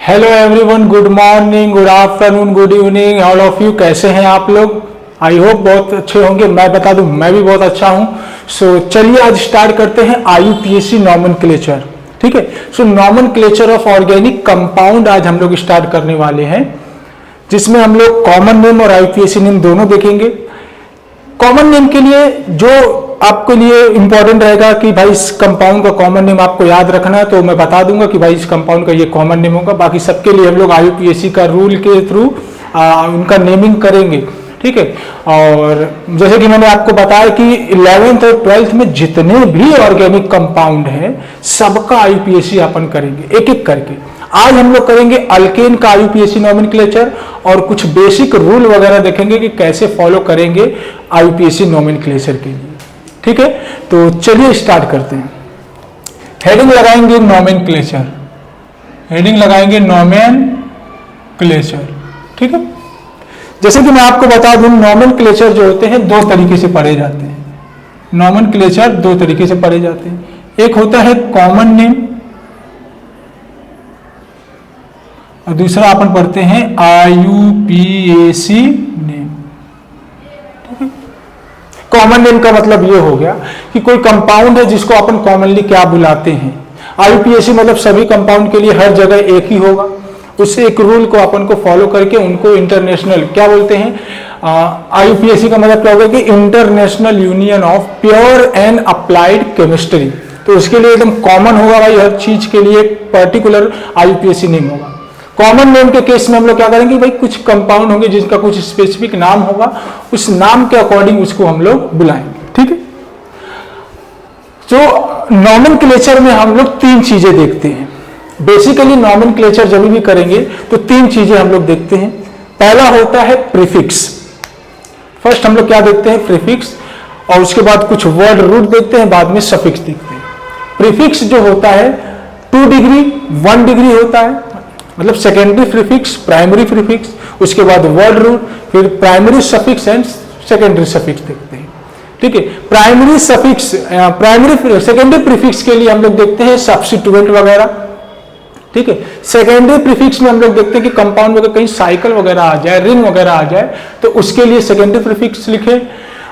Hello everyone, good morning, good afternoon, good evening all of you. कैसे हैं आप लोग? आई होप बहुत अच्छे होंगे। मैं बता दूं, मैं भी बहुत अच्छा हूं। सो चलिए आज स्टार्ट करते हैं IUPAC नॉमेनक्लेचर। ठीक है। सो नॉमेनक्लेचर ऑफ ऑर्गेनिक कंपाउंड आज हम लोग स्टार्ट करने वाले हैं, जिसमें हम लोग कॉमन नेम और IUPAC नेम दोनों देखेंगे। कॉमन नेम के लिए जो आपके लिए इंपॉर्टेंट रहेगा कि भाई इस कंपाउंड का कॉमन नेम आपको याद रखना है, तो मैं बता दूंगा कि भाई इस कंपाउंड का ये कॉमन नेम होगा। बाकी सबके लिए हम लोग IUPAC का रूल के थ्रू उनका नेमिंग करेंगे। ठीक है। और जैसे कि मैंने आपको बताया कि 11th और 12th में जितने भी ऑर्गेनिक कंपाउंड हैं सबका IUPAC अपन करेंगे एक एक करके। आज हम लोग करेंगे अल्केन का IUPAC नॉमेनक्लेचर और कुछ बेसिक रूल वगैरह देखेंगे कि कैसे फॉलो करेंगे IUPAC नॉमेनक्लेचर के लिए। ठीक है। तो चलिए स्टार्ट करते हैं। हेडिंग लगाएंगे नॉमेनक्लेचर, हेडिंग लगाएंगे नॉमेनक्लेचर। ठीक है। जैसे कि मैं आपको बता दूं, नॉमेनक्लेचर जो होते हैं दो तरीके से पढ़े जाते हैं। नॉमेनक्लेचर दो तरीके से पढ़े जाते हैं। एक होता है कॉमन नेम और दूसरा अपन पढ़ते हैं IUPAC नेम। कॉमन नेम का मतलब ये हो गया कि कोई कंपाउंड है जिसको अपन कॉमनली क्या बुलाते हैं। IUPAC मतलब सभी कंपाउंड के लिए हर जगह एक ही होगा। उस एक रूल को अपन को फॉलो करके उनको इंटरनेशनल क्या बोलते हैं। IUPAC का मतलब क्या होगा कि international union of pure and applied chemistry. तो उसके लिए एकदम कॉमन होगा भाई, हर चीज के लिए पर्टिकुलर IUPAC नेम होगा। कॉमन नेम के केस में हम लोग क्या करेंगे, भाई कुछ कंपाउंड होंगे जिनका कुछ स्पेसिफिक नाम होगा, उस नाम के अकॉर्डिंग उसको हम लोग बुलाएंगे। ठीक है। तो नॉमेनक्लेचर में हम लोग तीन चीजें देखते हैं। बेसिकली नॉमेनक्लेचर जब भी करेंगे तो तीन चीजें हम लोग देखते हैं। पहला होता है प्रीफिक्स। फर्स्ट हम लोग क्या देखते हैं, प्रीफिक्स, और उसके बाद कुछ वर्ड रूट देखते हैं, बाद में सफिक्स देखते हैं। प्रीफिक्स जो होता है 2 डिग्री 1 डिग्री होता है, मतलब सेकेंडरी प्रीफिक्स, प्राइमरी प्रीफिक्स, उसके बाद वर्ड रूट, फिर primary suffix and secondary suffix देखते हैं। ठीक है। प्राइमरी सफिक्स, सेकेंडरी प्रीफिक्स के लिए हम लोग देखते हैं सब्स्टिट्यूएंट वगैरह। ठीक है। सेकेंडरी प्रीफिक्स में हम लोग देखते हैं कि कंपाउंड वगैरह कहीं साइकिल वगैरह आ जाए, रिंग वगैरह आ जाए, तो उसके लिए सेकेंडरी प्रीफिक्स लिखे।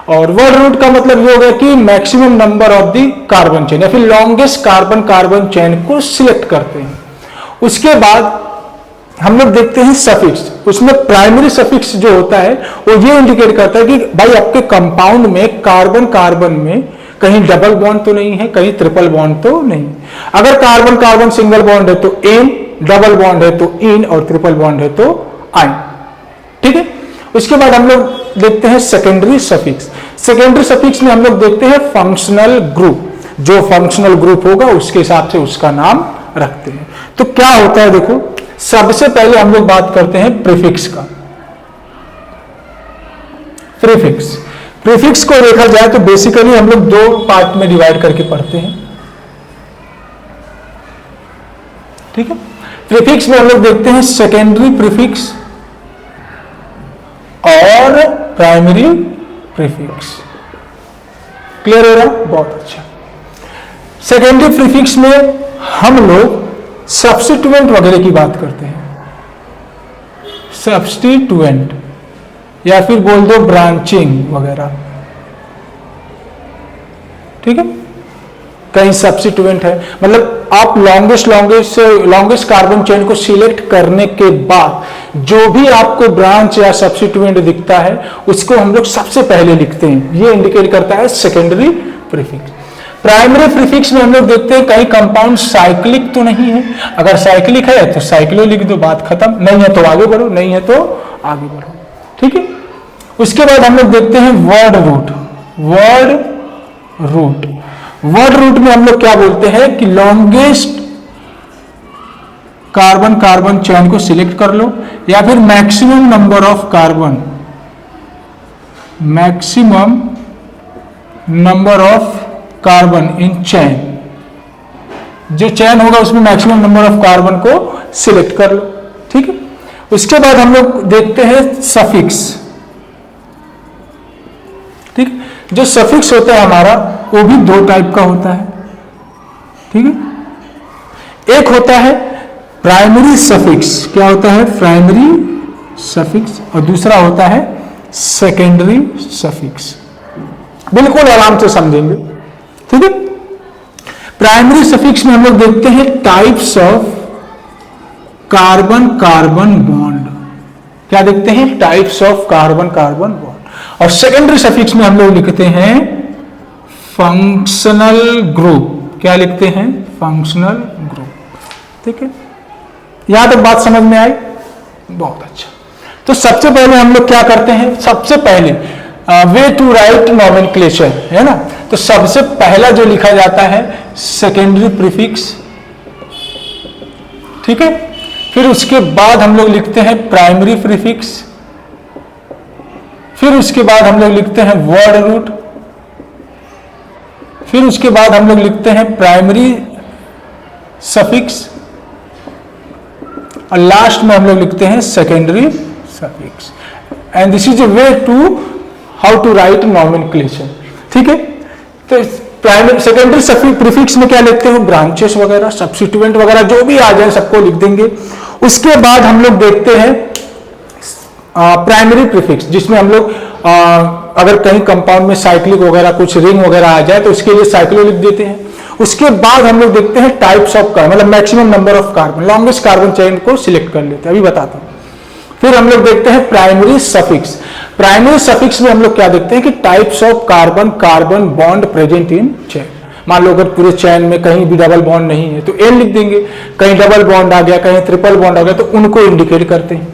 और वर्ड रूट का मतलब ये हो गया कि maximum number of the carbon chain या फिर लॉन्गेस्ट कार्बन चेन को सिलेक्ट करते हैं। उसके बाद हम लोग देखते हैं सफिक्स। उसमें प्राइमरी सफिक्स जो होता है वो ये इंडिकेट करता है कि भाई आपके कंपाउंड में कार्बन में कहीं डबल बॉन्ड तो नहीं है, कहीं ट्रिपल बॉन्ड तो नहीं। अगर कार्बन सिंगल बॉन्ड है तो एन, डबल बॉन्ड है तो इन, और ट्रिपल बॉन्ड है तो आइन। ठीक है। उसके बाद हम लोग देखते हैं सेकेंडरी सफिक्स। सेकेंडरी सफिक्स में हम लोग देखते हैं फंक्शनल ग्रुप। जो फंक्शनल ग्रुप होगा उसके हिसाब से उसका नाम रखते हैं। तो क्या होता है देखो, सबसे पहले हम लोग बात करते हैं प्रीफिक्स का। प्रीफिक्स को देखा जाए तो बेसिकली हम लोग दो पार्ट में डिवाइड करके पढ़ते हैं। ठीक है। प्रीफिक्स में हम लोग देखते हैं सेकेंडरी प्रीफिक्स और प्राइमरी प्रीफिक्स। क्लियर हो रहा? बहुत अच्छा। सेकेंडरी प्रीफिक्स में हम लोग सब्स्टिट्यूएंट वगैरह की बात करते हैं। सब्स्टिट्यूएंट या फिर बोल दो ब्रांचिंग वगैरह। ठीक है। कहीं सब्स्टिट्यूएंट है मतलब आप लॉन्गेस्ट कार्बन चेन को सिलेक्ट करने के बाद जो भी आपको ब्रांच या सब्स्टिट्यूएंट दिखता है उसको हम लोग सबसे पहले लिखते हैं। ये इंडिकेट करता है सेकेंडरी प्रीफिक्स। प्राइमरी प्रीफिक्स में हम लोग देखते हैं कहीं कंपाउंड साइक्लिक तो नहीं है। अगर साइक्लिक है तो साइक्लो लिख दो, बात खत्म। नहीं है तो आगे बढ़ो, नहीं है तो आगे बढ़ो। ठीक है। उसके बाद हम लोग देखते हैं वर्ड रूट। वर्ड रूट में हम लोग क्या बोलते हैं कि लॉन्गेस्ट कार्बन चेन को सिलेक्ट कर लो, या फिर maximum number of carbon in chain. जो चेन होगा उसमें मैक्सिमम नंबर ऑफ कार्बन को सिलेक्ट कर लो। ठीक है। उसके बाद हम लोग देखते हैं सफिक्स। ठीक है। जो सफिक्स होता है हमारा वो भी दो टाइप का होता है। ठीक है। एक होता है प्राइमरी सफिक्स क्या होता है? प्राइमरी सफिक्स, और दूसरा होता है सेकेंडरी सफिक्स। बिल्कुल आराम से समझेंगे, ठीक है। प्राइमरी सफिक्स में हम लोग देखते हैं types of carbon carbon bond. क्या देखते हैं? Types of carbon carbon bond. और सेकेंडरी सफिक्स में हम लोग लिखते हैं फंक्शनल ग्रुप। क्या लिखते हैं? फंक्शनल ग्रुप, ठीक है। यहां तक बात समझ में आई? बहुत अच्छा। तो सबसे पहले हम लोग क्या करते हैं? सबसे पहले वे टू राइट नोमेनक्लेचर, है ना। तो सबसे पहला जो लिखा जाता है सेकेंडरी प्रीफिक्स, ठीक है। फिर उसके बाद हम लोग लिखते हैं प्राइमरी प्रीफिक्स, फिर उसके बाद हम लोग लिखते हैं वर्ड रूट, फिर उसके बाद हम लोग लिखते हैं प्राइमरी सफिक्स, और लास्ट में हम लोग लिखते हैं secondary suffix. And this is a way to how to write nomenclature, ठीक है। तो प्राइमरी सेकेंडरी प्रीफिक्स में क्या लिखते हैं? ब्रांचेस वगैरह, सब्स्टिट्यूएंट वगैरह जो भी आ जाए सबको लिख देंगे। उसके बाद हम लोग देखते हैं प्राइमरी प्रीफिक्स, जिसमें हम लोग अगर कहीं कंपाउंड में साइक्लिक वगैरह कुछ रिंग वगैरह आ जाए तो उसके लिए साइक्लो लिख देते हैं। उसके बाद हम लोग देखते हैं टाइप्स ऑफ कार्बन, मतलब maximum number of carbon, longest carbon chain को सिलेक्ट कर लेते हैं, अभी बताता हूं। फिर हम लोग देखते हैं प्राइमरी सफिक्स। प्राइमरी सफिक्स में हम लोग क्या देखते हैं कि types of carbon carbon bond present in chain. मान लो अगर पूरे चेन में कहीं भी डबल बॉन्ड नहीं है तो एन लिख देंगे, कहीं डबल बॉन्ड आ गया, कहीं ट्रिपल बॉन्ड आ गया तो उनको इंडिकेट करते हैं।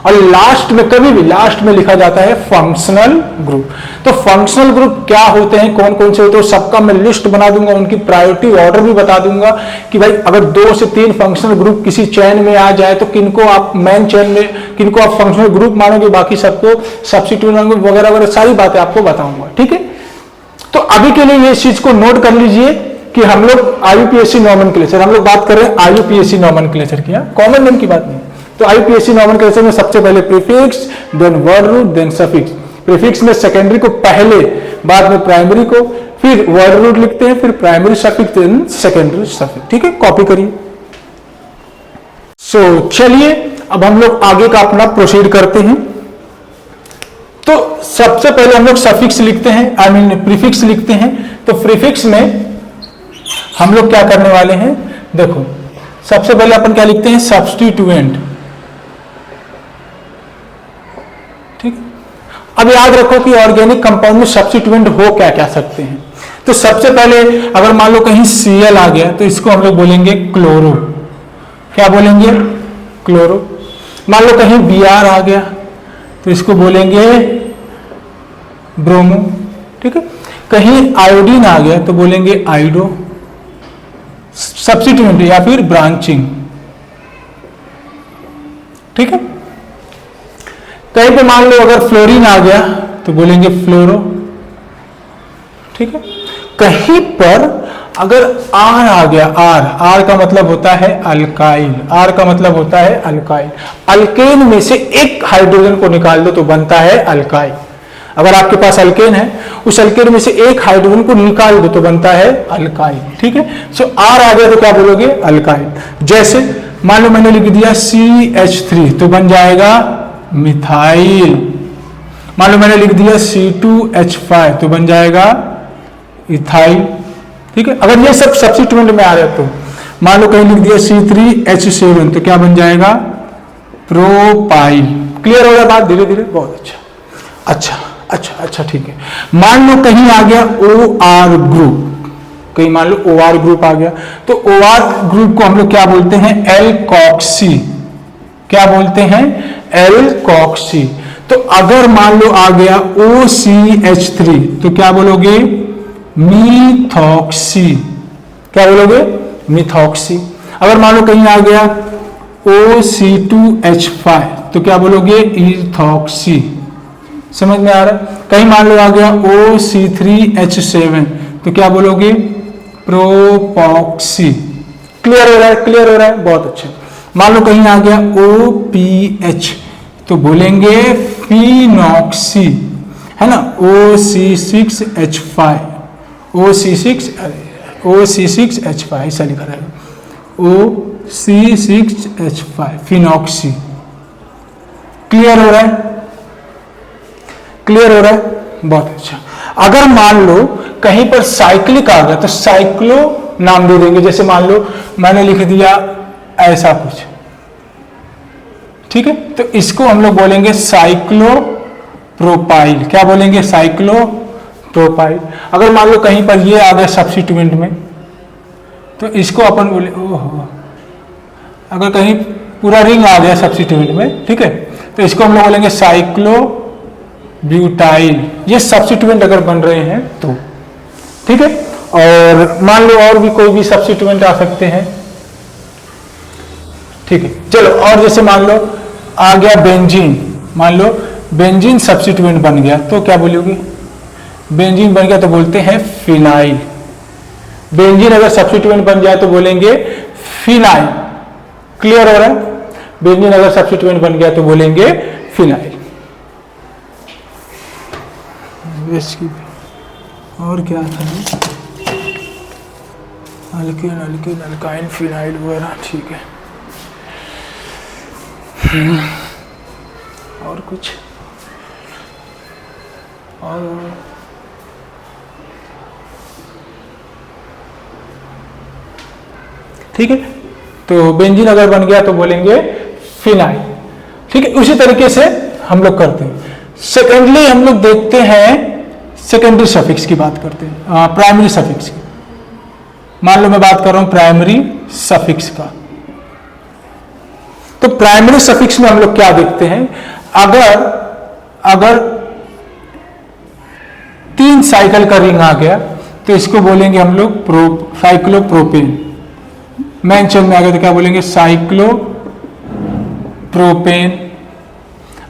और लास्ट में, कभी भी लास्ट में लिखा जाता है फंक्शनल ग्रुप। तो फंक्शनल ग्रुप क्या होते हैं, कौन कौन से होते हैं, सबका मैं लिस्ट बना दूंगा, उनकी प्रायोरिटी ऑर्डर भी बता दूंगा कि भाई अगर 2 से 3 फंक्शनल ग्रुप किसी चेन में आ जाए तो किनको आप मेन चेन में, किनको आप फंक्शनल ग्रुप मानोगे, बाकी सबको सब्स्टिट्यूट मानोगे, वगैरह वगैरह सारी बातें आपको बताऊंगा, ठीक है। तो अभी के लिए ये चीज को नोट कर लीजिए कि हम लोग आईयूपीएससी नोमेनक्लेचर, हम लोग बात कर रहे हैं आईयूपीएससी नोमेनक्लेचर की, कॉमन नेम की बात नहीं। तो आईयूपीएससी नोमेनक्लेचर में सबसे पहले prefix, then word root, then suffix. Prefix में सेकेंडरी को पहले, बाद में प्राइमरी को, फिर वर्ड रूट लिखते हैं, फिर primary suffix, then secondary suffix, ठीक है। कॉपी करिए। सो चलिए अब हम लोग आगे का अपना प्रोसीड करते हैं। तो सबसे पहले हम लोग सफिक्स लिखते हैं, आई मीन प्रीफिक्स लिखते हैं। तो प्रीफिक्स में हम लोग क्या करने वाले हैं, देखो सबसे पहले अपन क्या लिखते हैं? सब्स्टिट्यूएंट, ठीक। अब याद रखो कि ऑर्गेनिक कंपाउंड में सब्स्टिट्यूएंट हो क्या क्या सकते हैं। तो सबसे पहले अगर मान लो कहीं Cl आ गया तो इसको हम लोग बोलेंगे क्लोरो। क्या बोलेंगे? क्लोरो। मान लो कहीं Br आ गया तो इसको बोलेंगे ब्रोमो, ठीक है। कहीं आयोडीन आ गया तो बोलेंगे आइडो। सब्स्टिट्यूएंट या फिर ब्रांचिंग, ठीक है। कहीं पे मान लो अगर फ्लोरीन आ गया तो बोलेंगे फ्लोरो, ठीक है। कहीं पर अगर आर आ गया, आर का मतलब होता है अल्काइल, आर का मतलब होता है अल्काइल। अल्केन में से एक हाइड्रोजन को निकाल दो तो बनता है अल्काइल। अगर आपके पास अल्केन है, उस अल्केन में से एक हाइड्रोजन को निकाल दो तो बनता है अल्काइल, ठीक है। सो आर आ गया तो क्या बोलोगे? अल्काइल। जैसे मान लो मैंने लिख दिया CH3 तो बन जाएगा मिथाइल। मान लो मैंने लिख दिया C2H5 तो बन जाएगा इथाइल, ठीक है। अगर ये सब सब्स्टिट्यूएंट में आ रहे तो मान लो कहीं लिख दिया C3H7 तो क्या बन जाएगा? प्रोपाइल। क्लियर हो रहा बात? धीरे धीरे, बहुत अच्छा अच्छा अच्छा अच्छा, ठीक है। मान लो कहीं आ गया OR ग्रुप, कहीं मान लो OR ग्रुप आ गया तो OR ग्रुप को हम लोग क्या बोलते हैं? एल्कोक्सी। क्या बोलते हैं? एल्कोक्सी। तो अगर मान लो आ गया OCH3 तो क्या बोलोगे? मीथॉक्सी। क्या बोलोगे? मीथॉक्सी। अगर मान लो कहीं आ गया OC2H5 तो क्या बोलोगे? इथॉक्सी। समझ में आ रहा है? कहीं मान लो आ गया OC3H7 तो क्या बोलोगे? प्रोपॉक्सी। क्लियर हो रहा है? क्लियर हो रहा है, बहुत अच्छा। मान लो कहीं आ गया OPH तो बोलेंगे फिनॉक्सी, है ना। OC6H5, OC6H5 ऐसा लिखा रहेगा, C6H5 फिनॉक्सी। क्लियर हो रहा है? क्लियर हो रहा है? बहुत अच्छा। अगर मान लो कहीं पर साइक्लिक आ गया तो साइक्लो नाम दे देंगे। जैसे मान लो मैंने लिख दिया ऐसा कुछ, ठीक है, तो इसको हम लोग बोलेंगे साइक्लोप्रोपाइल। क्या बोलेंगे? साइक्लोप्रोपाइल। अगर मान लो कहीं पर ये आ गया सब्स्टिट्यूएंट में तो इसको अपन बोले, ओहो, अगर कहीं पूरा रिंग आ गया सब्स्टिट्यूएंट में, ठीक है, तो इसको हम लोग बोलेंगे साइक्लोब्यूटाइल। ये सब्स्टिट्यूएंट अगर बन रहे हैं तो, ठीक है। और मान लो और भी कोई भी सब्स्टिट्यूएंट आ सकते हैं, ठीक है। चलो, और जैसे मान लो आ गया बेंजीन, मान लो बेंजीन सब्स्टिट्यूएंट बन गया तो क्या बोलोगे? बेंजीन बन गया तो बोलते हैं फिनाइल। बेंजीन अगर सब्स्टिट्यूएंट बन जाए तो बोलेंगे फिनाइल। क्लियर हो रहा है? बेंजीन अगर सब्स्टिट्यूएंट बन गया तो बोलेंगे फिनाइल। और क्या था? अल्केन, अल्केन, अल्काइन, फिनाइल वगैरह, ठीक है। और कुछ और ठीक है। तो बेंजीन अगर बन गया तो बोलेंगे फिनाइल, ठीक है। उसी तरीके से हम लोग करते हैं। सेकेंडली हम लोग देखते हैं, सेकेंडरी सफिक्स की बात करते हैं, प्राइमरी सफिक्स की। मान लो मैं बात कर रहा हूं प्राइमरी सफिक्स का। तो प्राइमरी सफिक्स में हम लोग क्या देखते हैं? अगर 3 साइकिल का रिंग आ गया तो इसको बोलेंगे हम लोग साइक्लोप्रोपेन। मेन चेन में आ गया तो क्या बोलेंगे? साइक्लोप्रोपेन।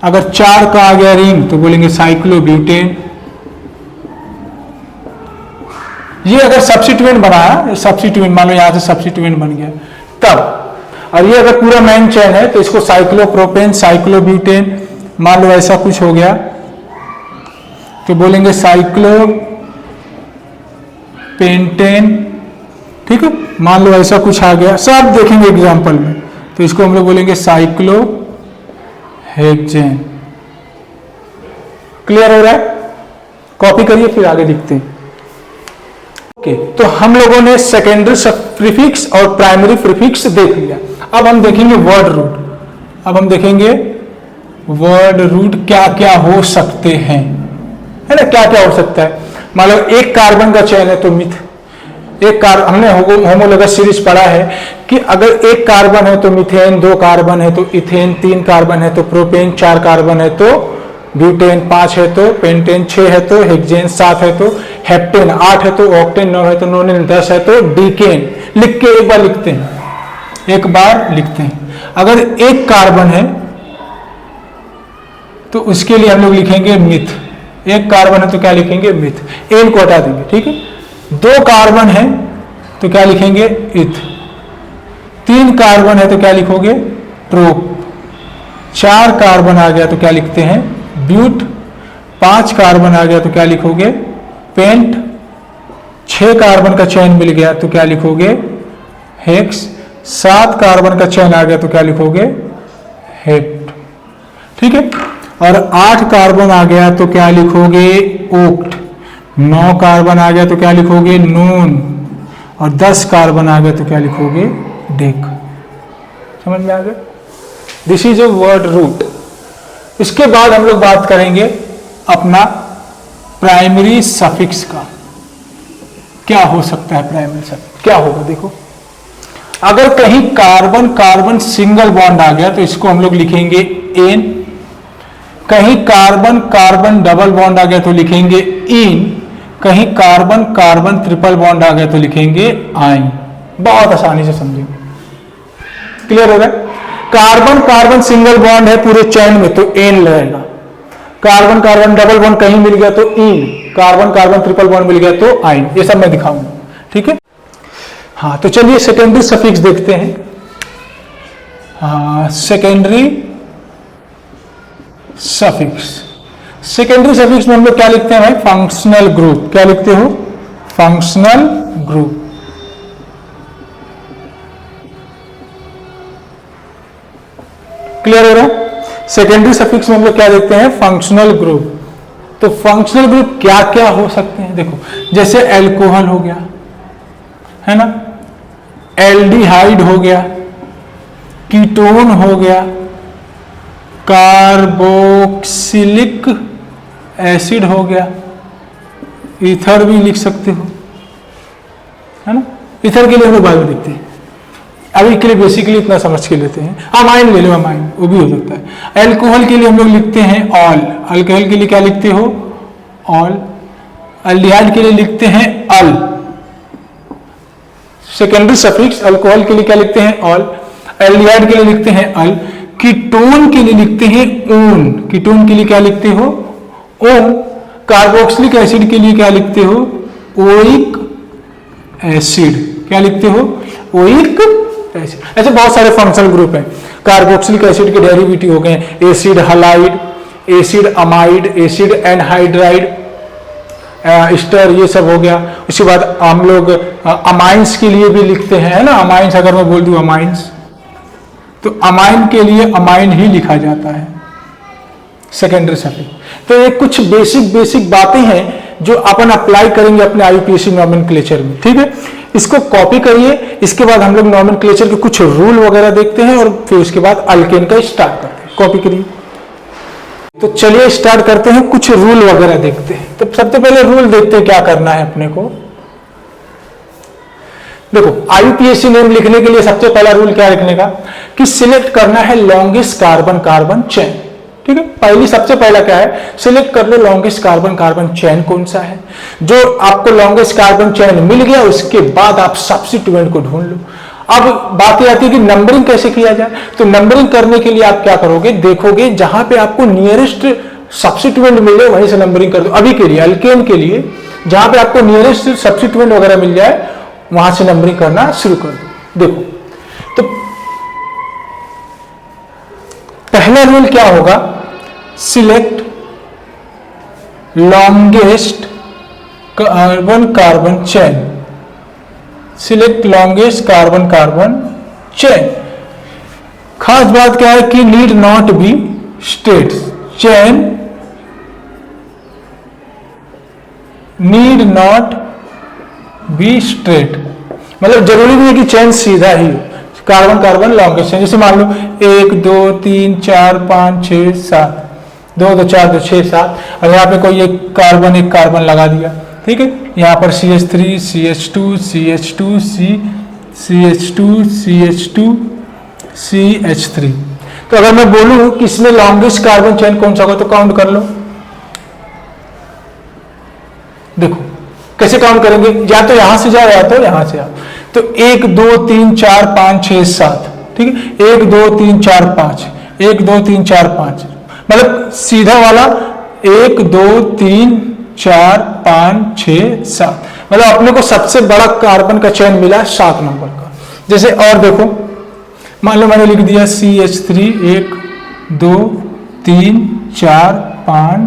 अगर 4 का आ गया रिंग तो बोलेंगे साइक्लोब्यूटेन। ये अगर सब्स्टिट्यूएंट बना, सब्स्टिट्यूएंट मान लो यहां से सब्स्टिट्यूएंट बन गया तब, और ये अगर पूरा मेन चेन है तो इसको साइक्लोप्रोपेन, साइक्लोब्यूटेन, मान लो ऐसा कुछ हो गया तो बोलेंगे साइक्लोपेंटेन, ठीक है। मान लो ऐसा कुछ आ गया, सब देखेंगे एग्जांपल में, तो इसको हम लोग बोलेंगे साइक्लोहेक्सेन। क्लियर हो रहा है? कॉपी करिए फिर आगे दिखते हैं। ओके, तो हम लोगों ने सेकेंडरी प्रीफिक्स और प्राइमरी प्रीफिक्स देख लिया। अब हम देखेंगे वर्ड रूट। अब हम देखेंगे वर्ड रूट क्या क्या हो सकते हैं, है ना? क्या क्या हो सकता है? मान लो एक कार्बन का चेन है तो मिथ, हमने होमोलोगस सीरीज पढ़ा है कि अगर एक कार्बन है तो मिथेन, 2 कार्बन है तो इथेन, 3 कार्बन है तो प्रोपेन, 4 कार्बन है तो ब्यूटेन, 5 है तो पेंटेन, 6 है तो हेक्सेन, 7 है तो हेप्टेन, 8 है तो ऑक्टेन, 9 है तो नोनेन, 10 है तो डीकेन। लिख के एक बार लिखते हैं, एक बार लिखते हैं। अगर एक कार्बन है तो उसके लिए हम लोग लिखेंगे मिथ। एक कार्बन है तो क्या लिखेंगे? मिथ। एन को हटा देंगे, ठीक है। 2 कार्बन है तो क्या लिखेंगे? इथ। 3 कार्बन है तो क्या लिखोगे? प्रोप। 4 कार्बन आ गया तो क्या लिखते हैं? ब्यूट। 5 कार्बन आ गया तो क्या लिखोगे? पेंट। 6 कार्बन का चेन मिल गया तो क्या लिखोगे? हेक्स। 7 कार्बन का चेन आ गया तो क्या लिखोगे? हेप्ट, ठीक है। और 8 कार्बन आ गया तो क्या लिखोगे? ओक्ट। 9 कार्बन आ गया तो क्या लिखोगे? नून। और 10 कार्बन आ गया तो क्या लिखोगे? डेक। समझ में आ गया? This is a word root. इसके बाद हम लोग बात करेंगे अपना प्राइमरी सफिक्स का। क्या हो सकता है प्राइमरी सफिक्स? क्या होगा देखो, अगर कहीं कार्बन कार्बन सिंगल बॉन्ड आ गया तो इसको हम लोग लिखेंगे एन। कहीं कार्बन कार्बन डबल बॉन्ड आ गया तो लिखेंगे इन। कहीं कार्बन कार्बन ट्रिपल बॉन्ड आ गया तो लिखेंगे आइन। बहुत आसानी से समझेंगे। क्लियर हो गया? कार्बन कार्बन सिंगल बॉन्ड है पूरे चैन में तो एन रहेगा। कार्बन कार्बन डबल बॉन्ड कहीं मिल गया तो इन। कार्बन कार्बन ट्रिपल बॉन्ड मिल गया तो आइन। ये सब मैं दिखाऊंगा, ठीक है। हाँ, तो चलिए सेकेंडरी सफिक्स देखते हैं। हाँ, सेकेंडरी सफिक्स। सेकेंडरी सफिक्स में हम लोग क्या लिखते हैं भाई? Functional group. क्या लिखते हो? Functional group. क्लियर हो रहा है? सेकेंडरी सफिक्स में हम लोग क्या देखते हैं? Functional group. तो फंक्शनल ग्रुप क्या क्या हो सकते हैं? देखो, जैसे एल्कोहल हो गया, है ना, एल्डिहाइड हो गया, कीटोन हो गया, कार्बोक्सिलिक एसिड हो गया, ईथर भी लिख सकते हो, है ना। ईथर के लिए हम लोग बाद में देखते हैं, अभी के लिए बेसिकली इतना समझ के लेते हैं। अमाइन ले लो, अमाइन वो भी हो सकता है। एल्कोहल के लिए हम लोग लिखते हैं ऑल, अल्कोहल के लिए क्या लिखते हो? ऑल। एल्डिहाइड के लिए लिखते हैं अल। सेकेंडरी सफिक्स अल्कोहल के लिए क्या लिखते हैं? ऑल। एल्डिहाइड के लिए लिखते हैं अल। कीटोन के लिए लिखते हैं ओन। कीटोन के लिए क्या लिखते हो? ओन। कार्बोक्सिलिक एसिड के लिए क्या लिखते हो? Oic acid. क्या लिखते हो? Oic acid. ऐसे बहुत सारे फंक्शनल ग्रुप हैं। कार्बोक्सिलिक एसिड के डेरिवेटिव हो गए acid halide, acid amide, acid anhydride, ester, ये सब हो गया। उसके बाद हम लोग अमाइंस के लिए भी लिखते हैं, है ना। अमाइंस अगर मैं बोल दूं अमाइंस, तो अमाइन के लिए अमाइन ही लिखा जाता है, सेकेंडरी सफिक्स। तो ये कुछ बेसिक बातें हैं जो अपन अप्लाई करेंगे अपने आईयूपीएससी नॉमेनक्लेचर में, ठीक है। इसको कॉपी करिए। इसके बाद हम लोग नॉमेनक्लेचर के कुछ रूल वगैरह देखते हैं और फिर उसके बाद अल्केन का स्टार्ट करते हैं। कॉपी करिए। तो चलिए स्टार्ट करते हैं, कुछ रूल वगैरह देखते हैं। तो सबसे पहले रूल देखते हैं क्या करना है अपने को। देखो, आईयूपीएससी नेम लिखने के लिए सबसे पहला रूल क्या लिखने का कि सिलेक्ट करना है लॉन्गेस्ट कार्बन कार्बन चेन, ठीक है। सबसे पहला क्या है? सिलेक्ट कर लो लॉन्गेस्ट कार्बन कार्बन चेन कौन सा है। जो आपको लॉन्गेस्ट कार्बन चेन मिल गया, उसके बाद आप सब्स्टिट्यूएंट को ढूंढ लो। अब बात आती है कि नंबरिंग कैसे किया जाए। तो नंबरिंग करने के लिए आप क्या करोगे? देखोगे जहां पे आपको नियरेस्ट सब्स्टिट्यूएंट मिले वहीं से नंबरिंग कर दो। अभी के लिए अल्केन के लिए जहां पे आपको नियरेस्ट सब्स्टिट्यूएंट वगैरह मिल जाए वहां से नंबरिंग करना शुरू कर दो। देखो, तो पहला रूल क्या होगा? Select longest carbon carbon chain. Select longest carbon carbon chain. खास बात क्या है कि need not be straight chain, need not be straight, मतलब जरूरी नहीं है कि चेन सीधा ही हो। कार्बन कार्बन लॉन्गेस्ट चेन, जैसे मान लो 1 2 3 4 5 6 7, 2 2 4 2 6 7, और यहाँ पे कोई एक कार्बन लगा दिया, ठीक है। यहाँ पर CH3 CH2 CH2 CH2 CH2 CH3। तो अगर मैं बोलूं कि इसमें लॉन्गेस्ट कार्बन चेन कौन सा होगा तो काउंट कर लो। देखो कैसे काउंट करेंगे, या तो यहां से जाओ या तो यहां से आओ। तो 1 2 3 4 5 6 7, ठीक है। 1 2 3 4 5, 1 2 3 4 5, मतलब सीधा वाला 1 2 3 4 5 6 7, मतलब अपने को सबसे बड़ा कार्बन का चेन मिला 7 नंबर का। जैसे और देखो, मान लो मैंने लिख दिया CH3 1 2 3 4 5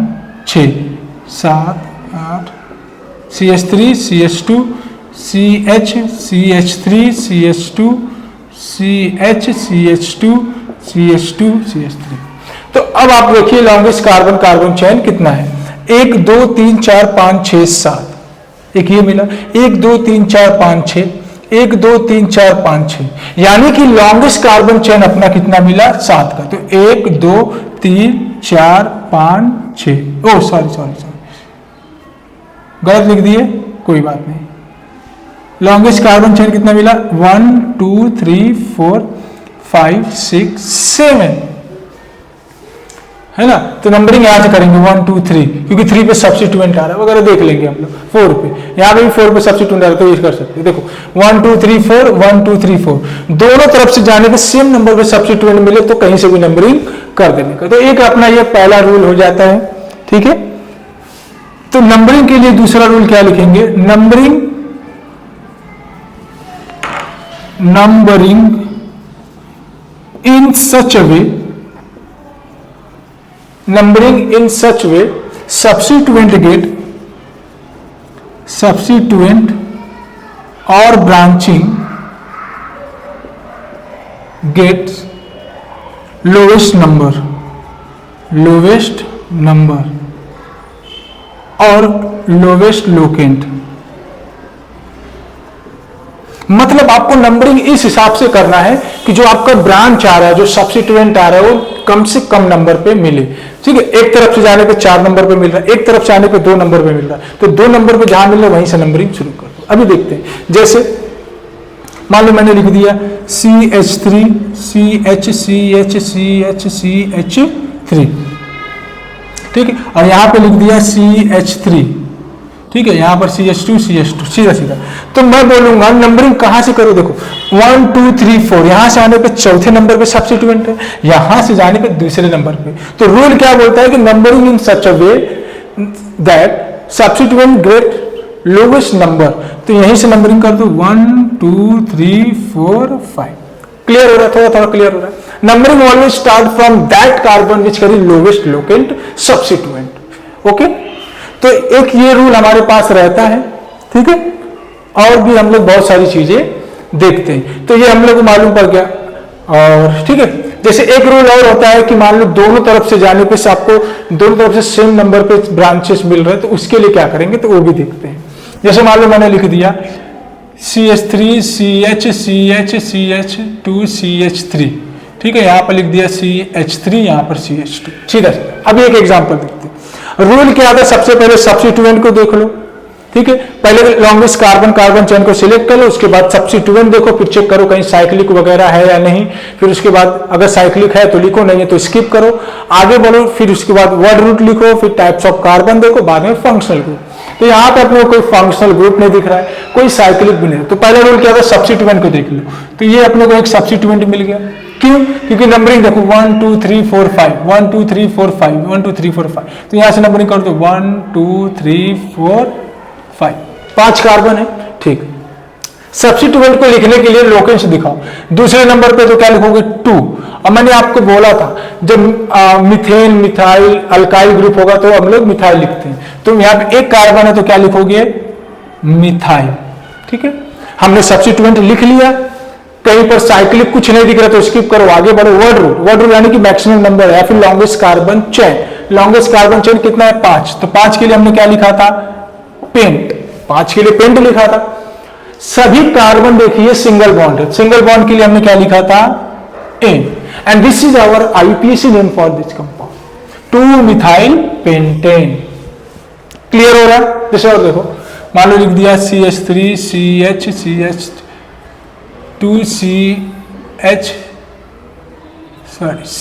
6 7 8, CH3 CH2 CH CH3 CH2 CH CH2 CH2 CH3। तो अब आप देखिए लॉन्गेस्ट कार्बन कार्बन चेन कितना है? 1 2 3 4 5 6 7, एक ये मिला। 1 2 3 4 5 6, 1 2 3 4 5 6, यानी कि लॉन्गेस्ट कार्बन चेन अपना कितना मिला? 7 का। तो 1 2 3 4 5 6, ओ सॉरी गलत लिख दिए, कोई बात नहीं। लॉन्गेस्ट कार्बन चेन कितना मिला? 1 2 3 4 5 6 7, है ना। तो नंबरिंग यहां से करेंगे 1 2 3, क्योंकि 3 पे सब्स्टिट्यूएंट आ रहा है वगैरह देख लेंगे हम लोग। 4 पे, यहां पे भी 4 पे सब्स्टिट्यूएंट आ रहा है तो ये कर सकते हैं। देखो 1 2 3 4 1 2 3 4, दोनों तरफ से जाने पे सेम नंबर पे सब्स्टिट्यूएंट मिले तो कहीं से भी नंबरिंग कर देने का। तो एक अपना ये पहला रूल हो जाता है, ठीक है। तो नंबरिंग के लिए दूसरा रूल क्या लिखेंगे? Numbering in such a way, numbering in such way, substituent or branching gets lowest number और लोवेस्ट लोकेंट। मतलब आपको नंबरिंग इस हिसाब से करना है कि जो आपका ब्रांच आ रहा है, जो सब्स्टिट्यूएंट आ रहा है, वो कम से कम नंबर पे मिले। ठीक है, एक तरफ से जाने पे 4 नंबर पे मिल रहा है, एक तरफ से आने पे 2 नंबर पे मिल रहा है, तो 2 नंबर पे जहां मिल रहा है वहीं से नंबरिंग शुरू कर दो। अभी देखते हैं, जैसे मान लो मैंने लिख दिया CH3 CH CH CH CH3, ठीक है, और यहां पे लिख दिया CH3, ठीक है, यहां पर CH2 CH2, सीधा सीधा। तो मैं बोलूंगा नंबरिंग कहां से करो, देखो 1 2 3 4, यहां से आने पे चौथे नंबर पे सब्स्टिट्यूएंट है, यहां से जाने पे दूसरे नंबर पे। तो रूल क्या बोलता है कि numbering in such a way that substituent get lowest number. तो यहीं से नंबरिंग कर दो 1 2 3 4 5। क्लियर हो रहा है, थोड़ा थोड़ा क्लियर हो रहा है। Numbering always start from that carbon which carry lowest locant substituent. Okay, तो एक ये रूल हमारे पास रहता है, ठीक है, और भी हम लोग बहुत सारी चीजें देखते हैं, तो ये हम लोग को मालूम पड़ गया। और ठीक है, जैसे एक रूल और होता है कि मान लो दोनों तरफ से जाने पे आपको दोनों तरफ से सेम नंबर पे ब्रांचेस मिल रहे हैं, तो उसके लिए क्या करेंगे, तो वो भी देखते हैं। जैसे मान लो मैंने लिख दिया CH3 CH CH CH2 CH3, ठीक है, यहां पर लिख दिया CH3, यहां पर CH2, सीधा सीधा। अभी एक एग्जांपल देखते हैं। रूल क्या आता है, सबसे पहले सब्स्टिट्यूएंट को देख लो, ठीक है, पहले लॉन्गेस्ट कार्बन चेन को सिलेक्ट कर लो, उसके बाद सब्स्टिट्यूएंट देखो, फिर चेक करो कहीं साइक्लिक वगैरह है या नहीं, फिर उसके बाद अगर साइक्लिक है तो लिखो, नहीं है तो स्किप करो, आगे बढ़ो, फिर उसके बाद वर्ड रूट लिखो, फिर टाइप्स ऑफ कार्बन देखो, बाद में फंक्शनल ग्रुप। तो यहाँ पे अपने कोई फंक्शनल ग्रुप नहीं दिख रहा है, कोई साइक्लिक भी नहीं, तो पहला रूल क्या था, सब्स्टिट्यूएंट को देख लो। तो ये अपने को एक सब्स्टिट्यूएंट मिल गया, क्यों, क्योंकि नंबरिंग देखो 1 2 3 4 5 1 2 3 4 5 1 2 3 4 5, तो यहां से नंबरिंग कर दो 1 2 3 4 5, 5 कार्बन है, ठीक। सब्स्टिट्यूएंट को लिखने के लिए लोकेंस दिखाओ। दूसरे नंबर पे तो क्या लिखोगे 2, और मैंने आपको बोला था जब मिथेन मिथाइल अल्काइल ग्रुप होगा तो हम लोग मिथाइल लिखते हैं, तो यहाँ पे एक कार्बन है तो क्या लिखोगे, मिथाइल, ठीक है। हमने सब्स्टिट्यूएंट लिख लिया, कहीं पर साइक्लिक कुछ नहीं दिख रहा तो स्किप करो, आगे बढ़ो। वर्ड रूल यानी कि मैक्सिमम नंबर है, या फिर longest carbon chain. Longest carbon chain कितना है, 5, तो 5 के लिए हमने क्या लिखा था, पेंट, 5 के लिए पेंट लिखा था। सभी कार्बन देखिए सिंगल बॉन्ड है, सिंगल बॉन्ड के लिए हमने क्या लिखा था, ane, and this is our IUPAC name for this compound 2 methyl pentane. Clear हो रहा है। जैसे और देखो, मान लो लिख दिया CH3 CH CH2 CH C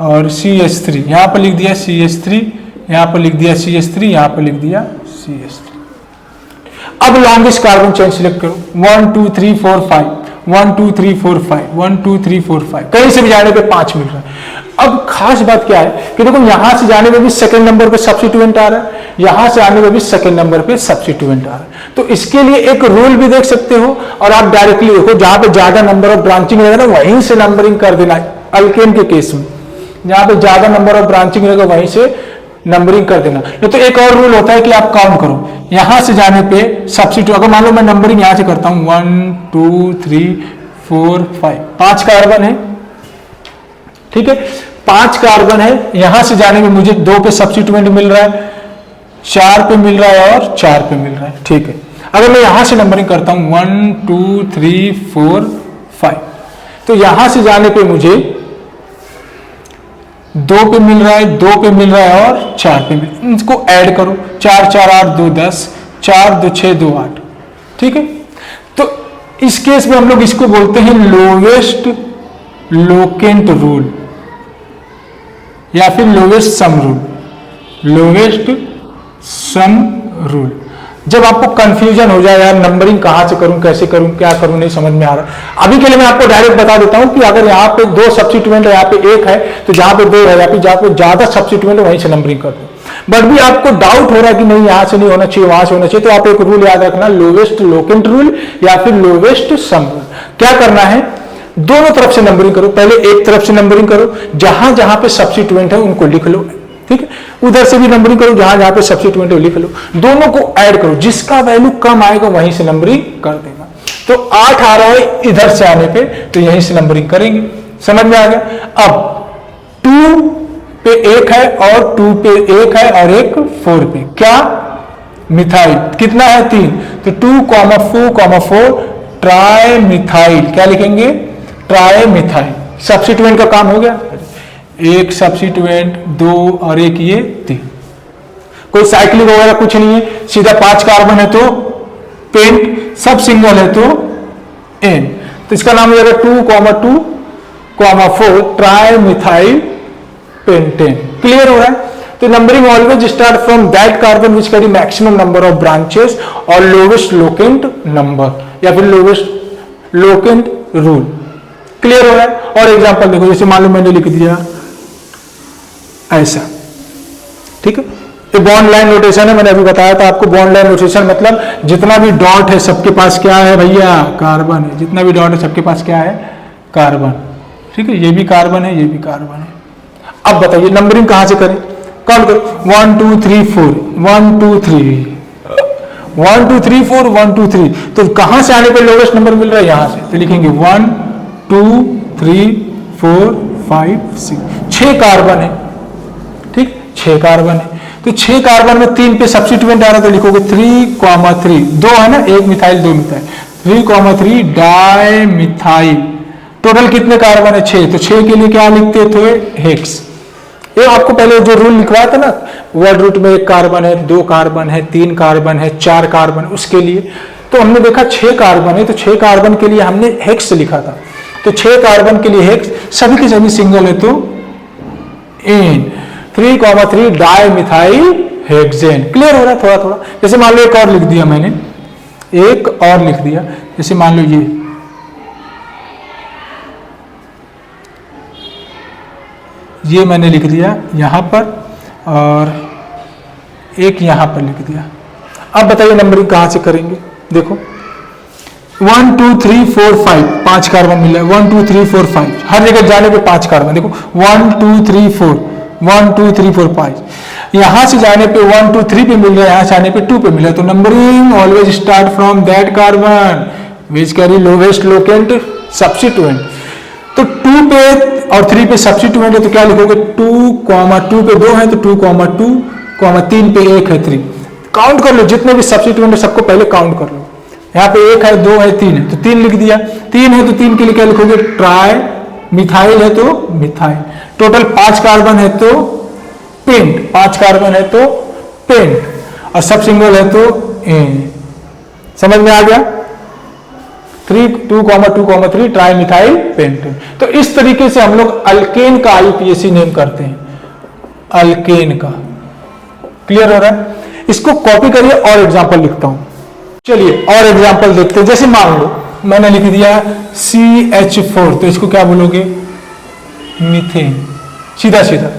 और CH3, यहां पर लिख दिया CH3, यहां पर लिख दिया CH3, यहां पर लिख दिया CH3। अब लॉन्गेस्ट कार्बन चेन सिलेक्ट करो 1 2 3 4 5 1 2 3 4 5 1 2 3 4 5, कहीं से भी जाने पे 5 मिल रहा है। अब खास बात क्या है कि देखो यहां से जाने में भी सेकंड नंबर पे सब्स्टिट्यूएंट आ रहा है, यहां से आने में भी सेकंड नंबर पे सब्स्टिट्यूएंट आ रहा है। तो इसके लिए एक रूल भी देख सकते हो, और आप डायरेक्टली देखो जहां पे ज्यादा नंबर ऑफ ब्रांचिंग रहेगा ना वहीं से नंबरिंग कर देना। अल्केन के केस में जहां पे ज्यादा नंबर ऑफ ब्रांचिंग रहेगा वहीं से नंबरिंग कर देना। तो एक और रूल होता है कि आप काउंट करो, यहां से जाने पे सब्स्टिट्यूट, अगर मान लो मैं नंबरिंग यहां से करता हूं 1 2 3 4 5, 5 कार्बन है, ठीक है, 5 कार्बन है, यहां से जाने में मुझे 2 पे सब्स्टिट्यूएंट मिल रहा है, 4 पे मिल रहा है और 4 पे मिल रहा है, ठीक है। अगर मैं यहां से नंबरिंग करता हूं 1 2 3 4 5, तो यहां से जाने पे मुझे 2 पे मिल रहा है, 2 पे मिल रहा है और 4 पे मिल, इसको ऐड करो 4 4 8 2 10 4 2 6 2 8, ठीक है। तो इस केस में हम लोग इसको बोलते हैं लोवेस्ट लोकेंट रूल या फिर lowest sum rule, lowest sum rule. जब आपको कंफ्यूजन हो जाए यार नंबरिंग कहां से करूं, कैसे करूं, क्या करूं, नहीं समझ में आ रहा, अभी के लिए मैं आपको डायरेक्ट बता देता हूं कि अगर यहाँ पे 2 सब्स्टिट्यूएंट है, यहाँ पे 1 है, तो जहां पे 2 है या फिर जहां पे ज्यादा सब्स्टिट्यूएंट है वहीं से नंबरिंग कर दो। बट भी आपको डाउट हो रहा है कि नहीं यहां से नहीं होना चाहिए वहां से होना चाहिए, तो आप एक रूल याद रखना, लोवेस्ट लोकेंट रूल या फिर लोवेस्ट सम रूल। क्या करना है, दोनों तरफ से नंबरिंग करो, पहले एक तरफ से नंबरिंग करो, जहां जहां पे सब्स्टिट्यूएंट है उनको लिख लो, ठीक है, उधर से भी नंबरिंग करो, जहां जहां पे सब्स्टिट्यूएंट है लिख लो, दोनों को ऐड करो, जिसका वैल्यू कम आएगा वहीं से नंबरिंग कर देना। तो 8 आ रहा है इधर से आने पे, तो यहीं से नंबरिंग करेंगे, समझ में आ गया। अब 2 पे एक है और 2 पे एक है और एक 4 पे, क्या मिथाइल कितना है 3, तो 2,4,4 ट्राई मिथाइल, क्या लिखेंगे ट्राई मिथाइल। सब्स्टिट्यूएंट का काम हो गया, एक सब्स्टिट्यूएंट 2 और एक ये 3, कोई साइक्लिक वगैरह कुछ नहीं है, सीधा 5 कार्बन है तो पेंट, सब सिंगल है तो एन, तो इसका नाम हो जाएगा 2,2,4 ट्राई मिथाइल पेंटेन। क्लियर हो रहा है। तो numbering always start from that carbon which carry maximum number of branches और लोवेस्ट लोकेंट नंबर, या फिर लोवेस्ट लोकेंट रूल। क्लियर हो रहा है। और एग्जांपल देखो, जैसे मान लो मैंने लिख दिया ऐसा, ठीक है, ये बॉन्ड लाइन नोटेशन है, मैंने अभी बताया था आपको। बॉन्ड लाइन नोटेशन मतलब जितना भी डॉट है सबके पास क्या है भैया, कार्बन है। जितना भी डॉट है सबके पास क्या है, कार्बन। ठीक है, ये भी कार्बन है, ये भी कार्बन है। अब बताइए नंबरिंग कहां से करें, काउंट करो 1 2 3 4 1 2 3 1 2 3 4 1 2 3, तो कहां से आने पे लोवेस्ट नंबर मिल रहा है, यहां से, तो लिखेंगे 1 2 3 4 5 6, 6 कार्बन है। ठीक, 6 कार्बन है, तो 6 कार्बन में 3 पे सब्स्टिट्यूएंट आ रहा है, तो लिखोगे 3,3, 2 है ना, 1 methyl 2 methyl, 3,3 di methyl. Total कितने कार्बन है 6, तो 6 के लिए क्या लिखते थे हेक्स। ये आपको पहले जो रूल लिखवाया था ना, वर्ड रूट में 1 कार्बन है, 2 कार्बन है, 3 कार्बन है, 4 कार्बन, उसके लिए तो हमने देखा 6 कार्बन है, तो 6 कार्बन के लिए हमने हेक्स लिखा था, तो 6 कार्बन के लिए हेक्स, सभी के सभी सिंगल है तो ane, 3,3 di methyl hexane. Clear हो रहा है थोड़ा थोड़ा। जैसे मान लो एक और लिख दिया मैंने, एक और लिख दिया, जैसे मान लो ये मैंने लिख दिया यहां पर, और एक यहां पर लिख दिया। अब बताइए नंबरिंग कहां से करेंगे, देखो 1 2 3 4 5, 5 कार्बन मिला है, 1 2 3 4 5, हर जगह जाने पे 5 कार्बन, देखो 1 2 3 4 1 2 3 4 5, यहां से जाने पे 1 2 3 पे मिल रहा है, यहां से आने पे 2 पे मिला है, तो numbering always start from that carbon which carry lowest locant substituent. तो 2 पे और 3 पे सब्स्टिट्यूएंट है, तो क्या लिखोगे 2, पे 2 है तो 2, 3 पे 1 है 3। काउंट कर लो जितने भी सब्स्टिट्यूएंट है सबको पहले काउंट कर लो। यहाँ पे 1 है, 2 है, 3 है, तो 3 लिख दिया। 3 है तो 3 के लिए क्या लिखोगे ट्राई, मिथाइल है तो मिथाइल। टोटल 5 कार्बन है तो पेंट, 5 कार्बन है तो पेंट, और सब सिंगल है तो एन। समझ में आ गया। 2,2,3 ट्राई मिथाइल पेंटेन। तो इस तरीके से हम लोग अल्केन का आईयूपीएसी नेम करते हैं, अल्केन का। क्लियर हो रहा है। इसको कॉपी करिए और एग्जांपल लिखता हूं। चलिए और एग्जांपल देखते हैं। जैसे मान लो मैंने लिख दिया CH4, तो इसको क्या बोलोगे मीथेन, सीधा सीधा।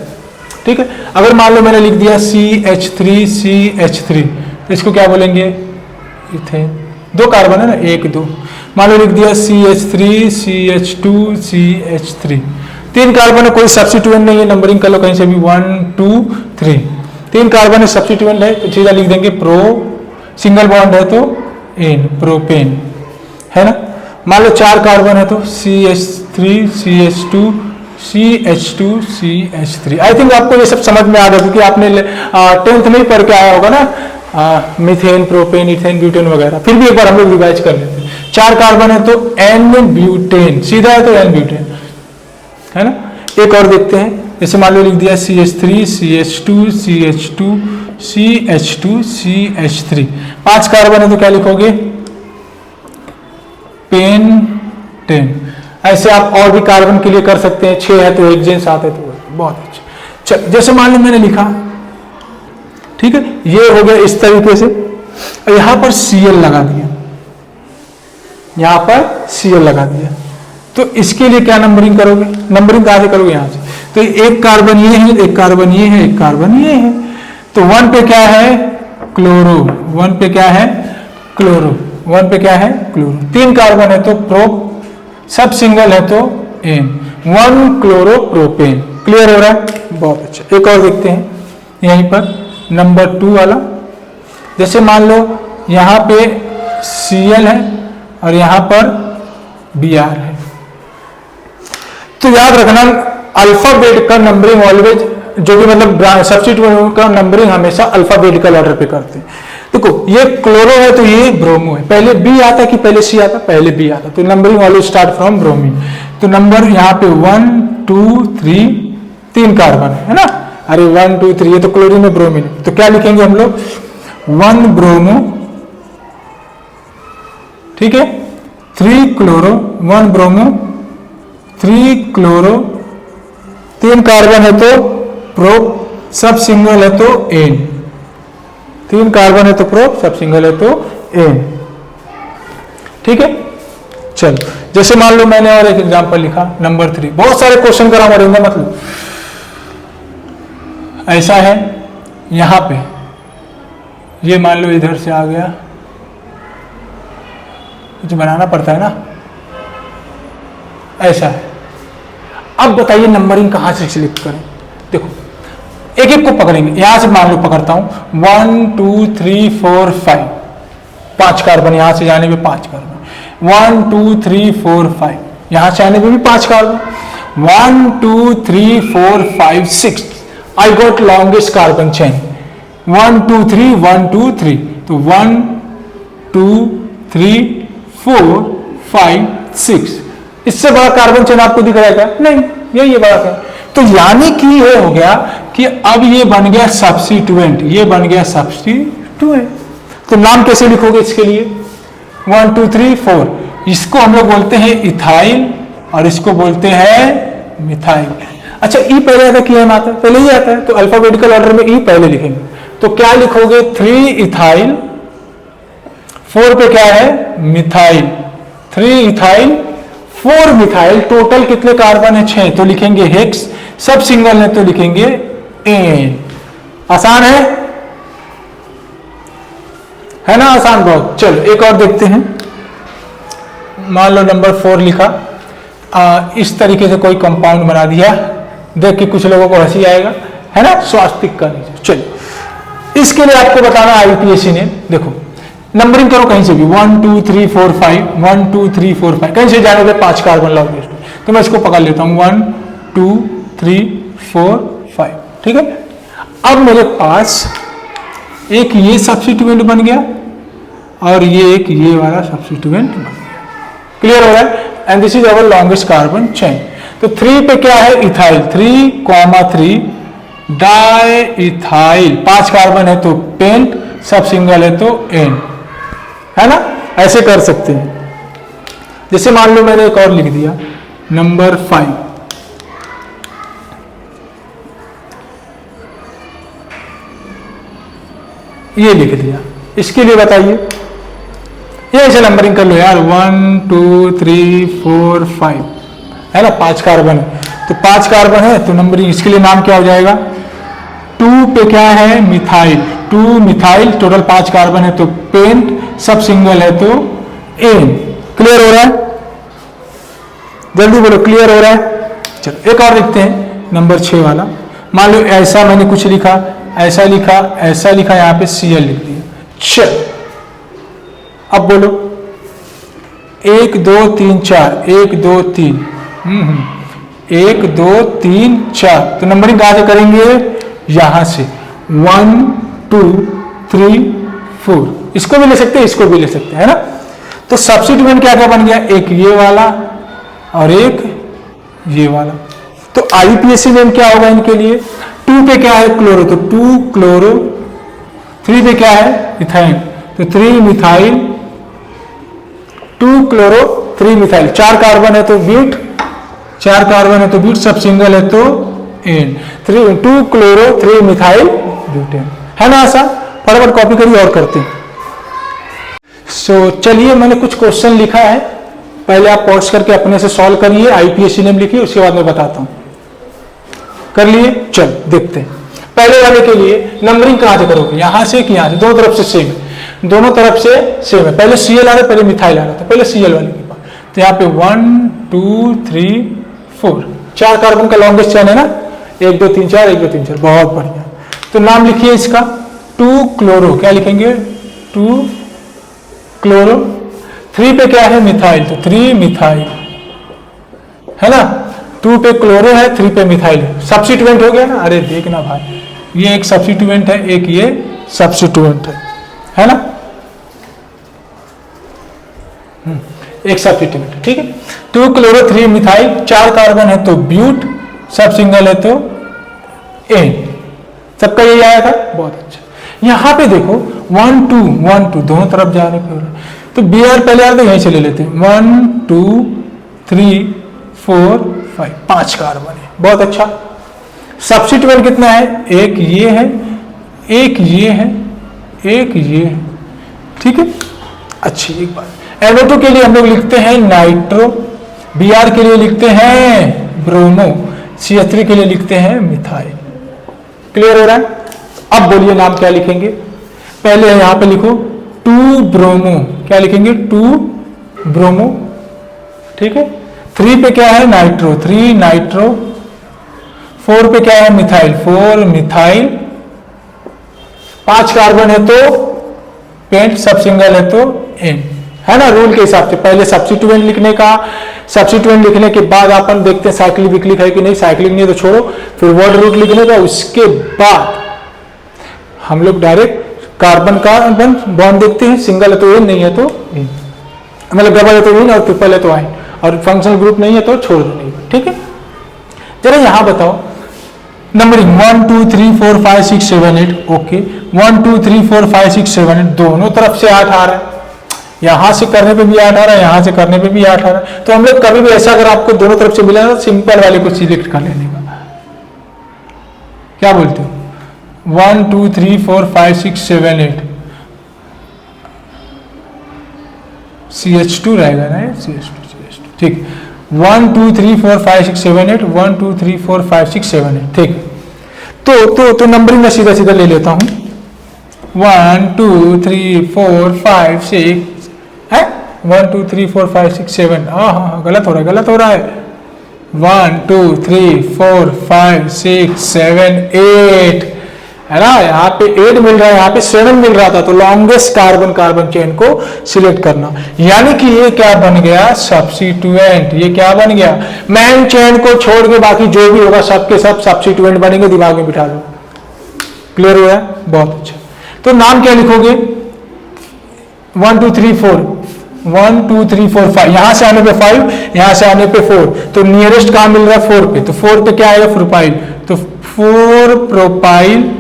ठीक है। अगर मान लो मैंने लिख दिया CH3, तो इसको क्या बोलेंगे इथेन। 2 कार्बन है ना, 1 2। मान लो लिख दिया CH3, CH2, CH3, 3 कार्बन है, कोई सब्स्टिट्यूएंट नहीं है, नंबरिंग कर लो कहीं से भी 1 2 3, 3 कार्बन है, सब्स्टिट्यूएंट है, तो सीधा लिख देंगे प्रो, सिंगल बॉन्ड है तो एन, प्रोपेन, है ना। मान लो 4 कार्बन है तो CH3, CH2, CH2, CH3। I think आपको ये सब समझ में आ गया, क्योंकि आपने 10th में ही पढ़ के आया होगा ना, मीथेन, प्रोपेन, इथेन, ब्यूटेन वगैरह। फिर भी एक बार हम लोग रिवाइज कर लेते हैं। 4 कार्बन है तो एन ब्यूटेन, सीधा है तो एन ब्यूटेन, है ना। एक और देखते हैं। जैसे मान लो लिख दिया CH3, CH2, CH2, CH2, CH3, 5 carbon है तो क्या लिखोगे पेंटेन। ऐसे आप और भी कार्बन के लिए कर सकते हैं। 6 है तो हेक्सेन, 7 है तो, बहुत अच्छा। चल जैसे मान लो मैंने लिखा, ठीक है, ये हो गया इस तरीके से। यहां पर Cl लगा दिया, यहां पर Cl लगा दिया, तो इसके लिए क्या नंबरिंग करोगे, नंबरिंग कहां से करोगे यहां से। तो 1 कार्बन ये है, 1 कार्बन ये है, 1 कार्बन ये है, तो 1 पे क्या है क्लोरो, 1 पे क्या है क्लोरो, 1 पे क्या है क्लोरो। 3 कार्बन है तो प्रो, सब सिंगल है तो एन, 1 क्लोरो प्रोपेन। क्लियर हो रहा है, बहुत अच्छा। एक और देखते हैं यहीं पर नंबर 2 वाला। जैसे मान लो यहां पे Cl है और यहां पर Br है, तो याद रखना अल्फाबेट का नंबरिंग ऑलवेज, जो भी मतलब सब्स्टिट्यूएंट का नंबरिंग हमेशा अल्फाबेटिकल ऑर्डर पे करते हैं। देखो ये क्लोरो है तो ये ब्रोमो है, पहले बी आता कि पहले सी आता? पहले बी आता, तो numbering always start from bromine. तो नंबर यहाँ पे 1 2 3 3 कार्बन है ना, अरे 1 2 3 ये तो क्लोरीन में ब्रोमीन, तो क्या लिखेंगे हम लोग? 1 ब्रोमो, ठीक है, 3 क्लोरो, 1 ब्रोमो 3 क्लोरो, 3 कार्बन है तो प्रो, सब सिंगल है तो एन, 3 कार्बन है तो प्रो, सब सिंगल है तो एन, ठीक है। चलो जैसे मान लो मैंने और एक एग्जांपल लिखा नंबर 3, बहुत सारे क्वेश्चन करा मरेंगे, मतलब ऐसा है यहां पे, ये मान लो इधर से आ गया, कुछ बनाना पड़ता है ना, ऐसा है। अब बताइए नंबरिंग कहां से सिलेक्ट करें? देखो एक एक को पकड़ेंगे, यहां से मान लो पकड़ता हूं 1 2 3 4 5, 5 कार्बन, यहां से जाने पे 5 कार्बन, 1 2 3 4 5, यहां से आने पे भी 5 carbon, 1 2 3 4 5 6, I got longest carbon chain, 1 2 3 1 2 3, तो 1 2 3 4 5 6, इससे बड़ा कार्बन चेन आपको दिख रहा है क्या? नहीं, ये बड़ा है। तो यानी कि ये हो गया कि अब ये बन गया सब्स्टिट्यूएंट, ये बन गया सब्स्टिट्यूएंट। तो नाम कैसे लिखोगे इसके लिए? 1 2 3 4, इसको हम लोग बोलते हैं इथाइल और इसको बोलते हैं मिथाइल। अच्छा ई पहले आता कि एम आता है? पहले ही आता है, तो अल्फाबेटिकल ऑर्डर में ई पहले लिखेंगे। तो क्या लिखोगे? 3 इथाइल, 4 पे क्या है? मिथाइल, 3 इथाइल 4 मिथाइल, टोटल कितने कार्बन है? 6, तो लिखेंगे हेक्स, सब सिंगल है तो लिखेंगे एन। आसान है ना, आसान बहुत। चलो एक और देखते हैं, मान लो नंबर 4 लिखा, इस तरीके से कोई कंपाउंड बना दिया, देख के कुछ लोगों को हंसी आएगा, है ना, स्वास्तिक का नीचे। चलिए इसके लिए आपको बताना आईपीएसी ने, देखो नंबरिंग करो कहीं से भी, 1 2 3 4 5, 1 2 3 4 5, कहीं से जाने के 5 कार्बन लाओगे, तो मैं इसको पकड़ लेता हूं 1 2 3 4 5, ठीक है। अब मेरे पास एक ये सब्स्टिट्यूएंट बन गया और ये वाला सब्स्टिट्यूएंट बन गया, क्लियर हो रहा है? And this is our longest carbon chain. तो 3 पे क्या है? इथाइल, 3,3 डाई इथाइल, 5 कार्बन है तो पेंट, सब सिंगल है तो एन, है ना, ऐसे कर सकते हैं। जैसे मान लो मैंने एक और लिख दिया नंबर 5, ये लिख दिया, इसके लिए बताइए, ये ऐसे नंबरिंग कर लो यार, 1 2 3 4 5, है ना, 5 कार्बन है, तो 5 कार्बन है तो नंबरिंग, इसके लिए नाम क्या हो जाएगा? 2 पे क्या है? मिथाइल, 2 मिथाइल, टोटल 5 कार्बन है तो पेंट, सब सिंगल है तो एन। क्लियर हो रहा है? जल्दी बोलो, क्लियर हो रहा है? चलो एक और लिखते हैं नंबर 6 वाला, मान लो ऐसा मैंने कुछ लिखा, ऐसा लिखा, ऐसा लिखा, यहां पे Cl लिख दिया। चल अब बोलो 1 2 3 4, 1 2 3, 1 2 3 4, तो नंबरिंग कहां से करेंगे? यहां से 1 2 3 4, इसको भी ले सकते हैं, इसको भी ले सकते हैं, है ना। तो सब्स्टिट्यूएंट क्या क्या बन गया? एक ये वाला और एक ये वाला। तो आईपीएसी नेम क्या होगा इनके लिए? 2 पे क्या है? क्लोरो, तो 2 क्लोरो, 3 पे क्या है? इथाइन, तो 3 मिथाइल, 2 क्लोरो 3 मिथाइल, 4 कार्बन है तो ब्यूट, 4 कार्बन है तो ब्यूट, सब सिंगल है तो एन, 2 क्लोरो 3 मिथाइल ब्यूटेन, है ना। ऐसा फटाफट कॉपी करिए और करते हैं। चलिए मैंने कुछ क्वेश्चन लिखा है, पहले आप पॉज करके अपने से सॉल्व करिए, आईपीएसी नेम लिखिए, उसके बाद मैं बताता हूं। कर लिए? चल देखते हैं। पहले वाले के लिए नंबरिंग कहां से करोगे? यहां से कि यहां से? दोनों तरफ से सेम है, दोनों तरफ से सेम है। पहले Cl आ रहा है, पहले मिथाइल आ रहा था, पहले Cl वाले के पास, तो यहाँ पे 1 2 3 4, 4 कार्बन का लॉन्गेस्ट चेन है ना, 1 2 3 4, 1 2 3 4, बहुत बढ़िया। तो नाम लिखिए इसका 2 क्लोरो, क्या लिखेंगे? 2 क्लोरो, 3 पे क्या है? मिथाइल, तो 3 मिथाइल, है ना। 2 पे क्लोरो है, 3 पे मिथाइल है, सब्स्टिट्यूएंट हो गया ना। अरे देखना भाई, ये एक सब्स्टिट्यूएंट है, एक ये सब्स्टिट्यूएंट है ना, एक सब्स्टिट्यूएंट, ठीक है। 2 क्लोरो 3 मिथाइल, 4 कार्बन है तो ब्यूट, सब सिंगल है तो एन। सबका यही आया था, बहुत अच्छा। यहां पे देखो 1 2 1 2 दोनों तरफ जाने पे हो रहा है, तो बी आर पहले आर तो यहीं से ले लेते हैं। 1 2 3 4 5, 5 कार्बन है, बहुत अच्छा। सब्स्टिट्यूएंट कितना है, एक ये है, एक ये है, एक ये है, ठीक है। अच्छी एक बात, NO2 के लिए हम लोग लिखते हैं नाइट्रो, Br के लिए लिखते हैं ब्रोमो, CH3 के लिए लिखते हैं मिथाइल। क्लियर हो रहा है? अब बोलिए नाम क्या लिखेंगे। पहले यहां पे लिखो 2 ब्रोमो, क्या लिखेंगे 2 ब्रोमो, ठीक है। 3 पे क्या है नाइट्रो, 3 नाइट्रो। 4 पे क्या है मिथाइल, 4 मिथाइल। 5 कार्बन है तो पेंट, सब सिंगल है तो एन, है ना। रूल के हिसाब से पहले सब्स्टिट्यूएंट लिखने का, सब्स्टिट्यूएंट लिखने के बाद अपन देखते हैं साइक्लिक विक्लिक है कि नहीं, साइक्लिक नहीं तो छोड़ो, फिर वर्ड रूट लिखने का, उसके बाद हम लोग डायरेक्ट कार्बन कार्बन बॉन्ड देखते हैं, सिंगल है तो एन, नहीं है तो एन, मतलब डबल है तो एन और ट्रिपल है तो आइन, और फंक्शनल ग्रुप नहीं है तो छोड़ दो, नहीं, ठीक है। जरा यहां बताओ नंबरिंग 1 2 3 4 5 6 7 8, ओके। 1 2 3 4 5 6 7 8 दोनों तरफ से 8 आ रहा है, यहां से करने पे भी 8 आ रहा है, यहां से करने पे भी 8 आ रहा है। तो हम लोग कभी भी ऐसा अगर आपको दोनों तरफ से मिला ना, सिंपल वाले को सिलेक्ट कर लेने का, क्या बोलते हो। 1 2 3 4 5 6 7 8 CH2 रहेगा ना, CH2, ठीक। 1 2 3 4 5 6 7 8 1 2 3 4 5 6 7 8, ठीक। तो नंबरिंग में सीधा सीधा ले लेता हूं। 1 2 3 4 5 6 है, 1 2 3 4 5 6 7, हाँ गलत हो रहा है, गलत हो रहा है। 1 2 3 4 5 6 7 8 है ना, यहाँ पे 8 मिल रहा है, यहाँ पे 7 मिल रहा था, तो लॉन्गेस्ट कार्बन कार्बन चेन को सिलेक्ट करना, यानी कि ये क्या बन गया सब्स्टिट्यूएंट। ये क्या बन गया, मेन चेन को छोड़ के बाकी जो भी होगा सबके सब सब्स्टिट्यूएंट बनेंगे, दिमाग में बिठा दो। क्लियर हुआ है, बहुत अच्छा। तो नाम क्या लिखोगे, 1 2 3 4 1 2 3 4 5, यहां से आने पे 5, यहां से आने पे 4, तो नियरेस्ट कहां मिल रहा है 4 पे, तो 4 पे क्या आएगा प्रोपाइल, तो 4 प्रोपाइल,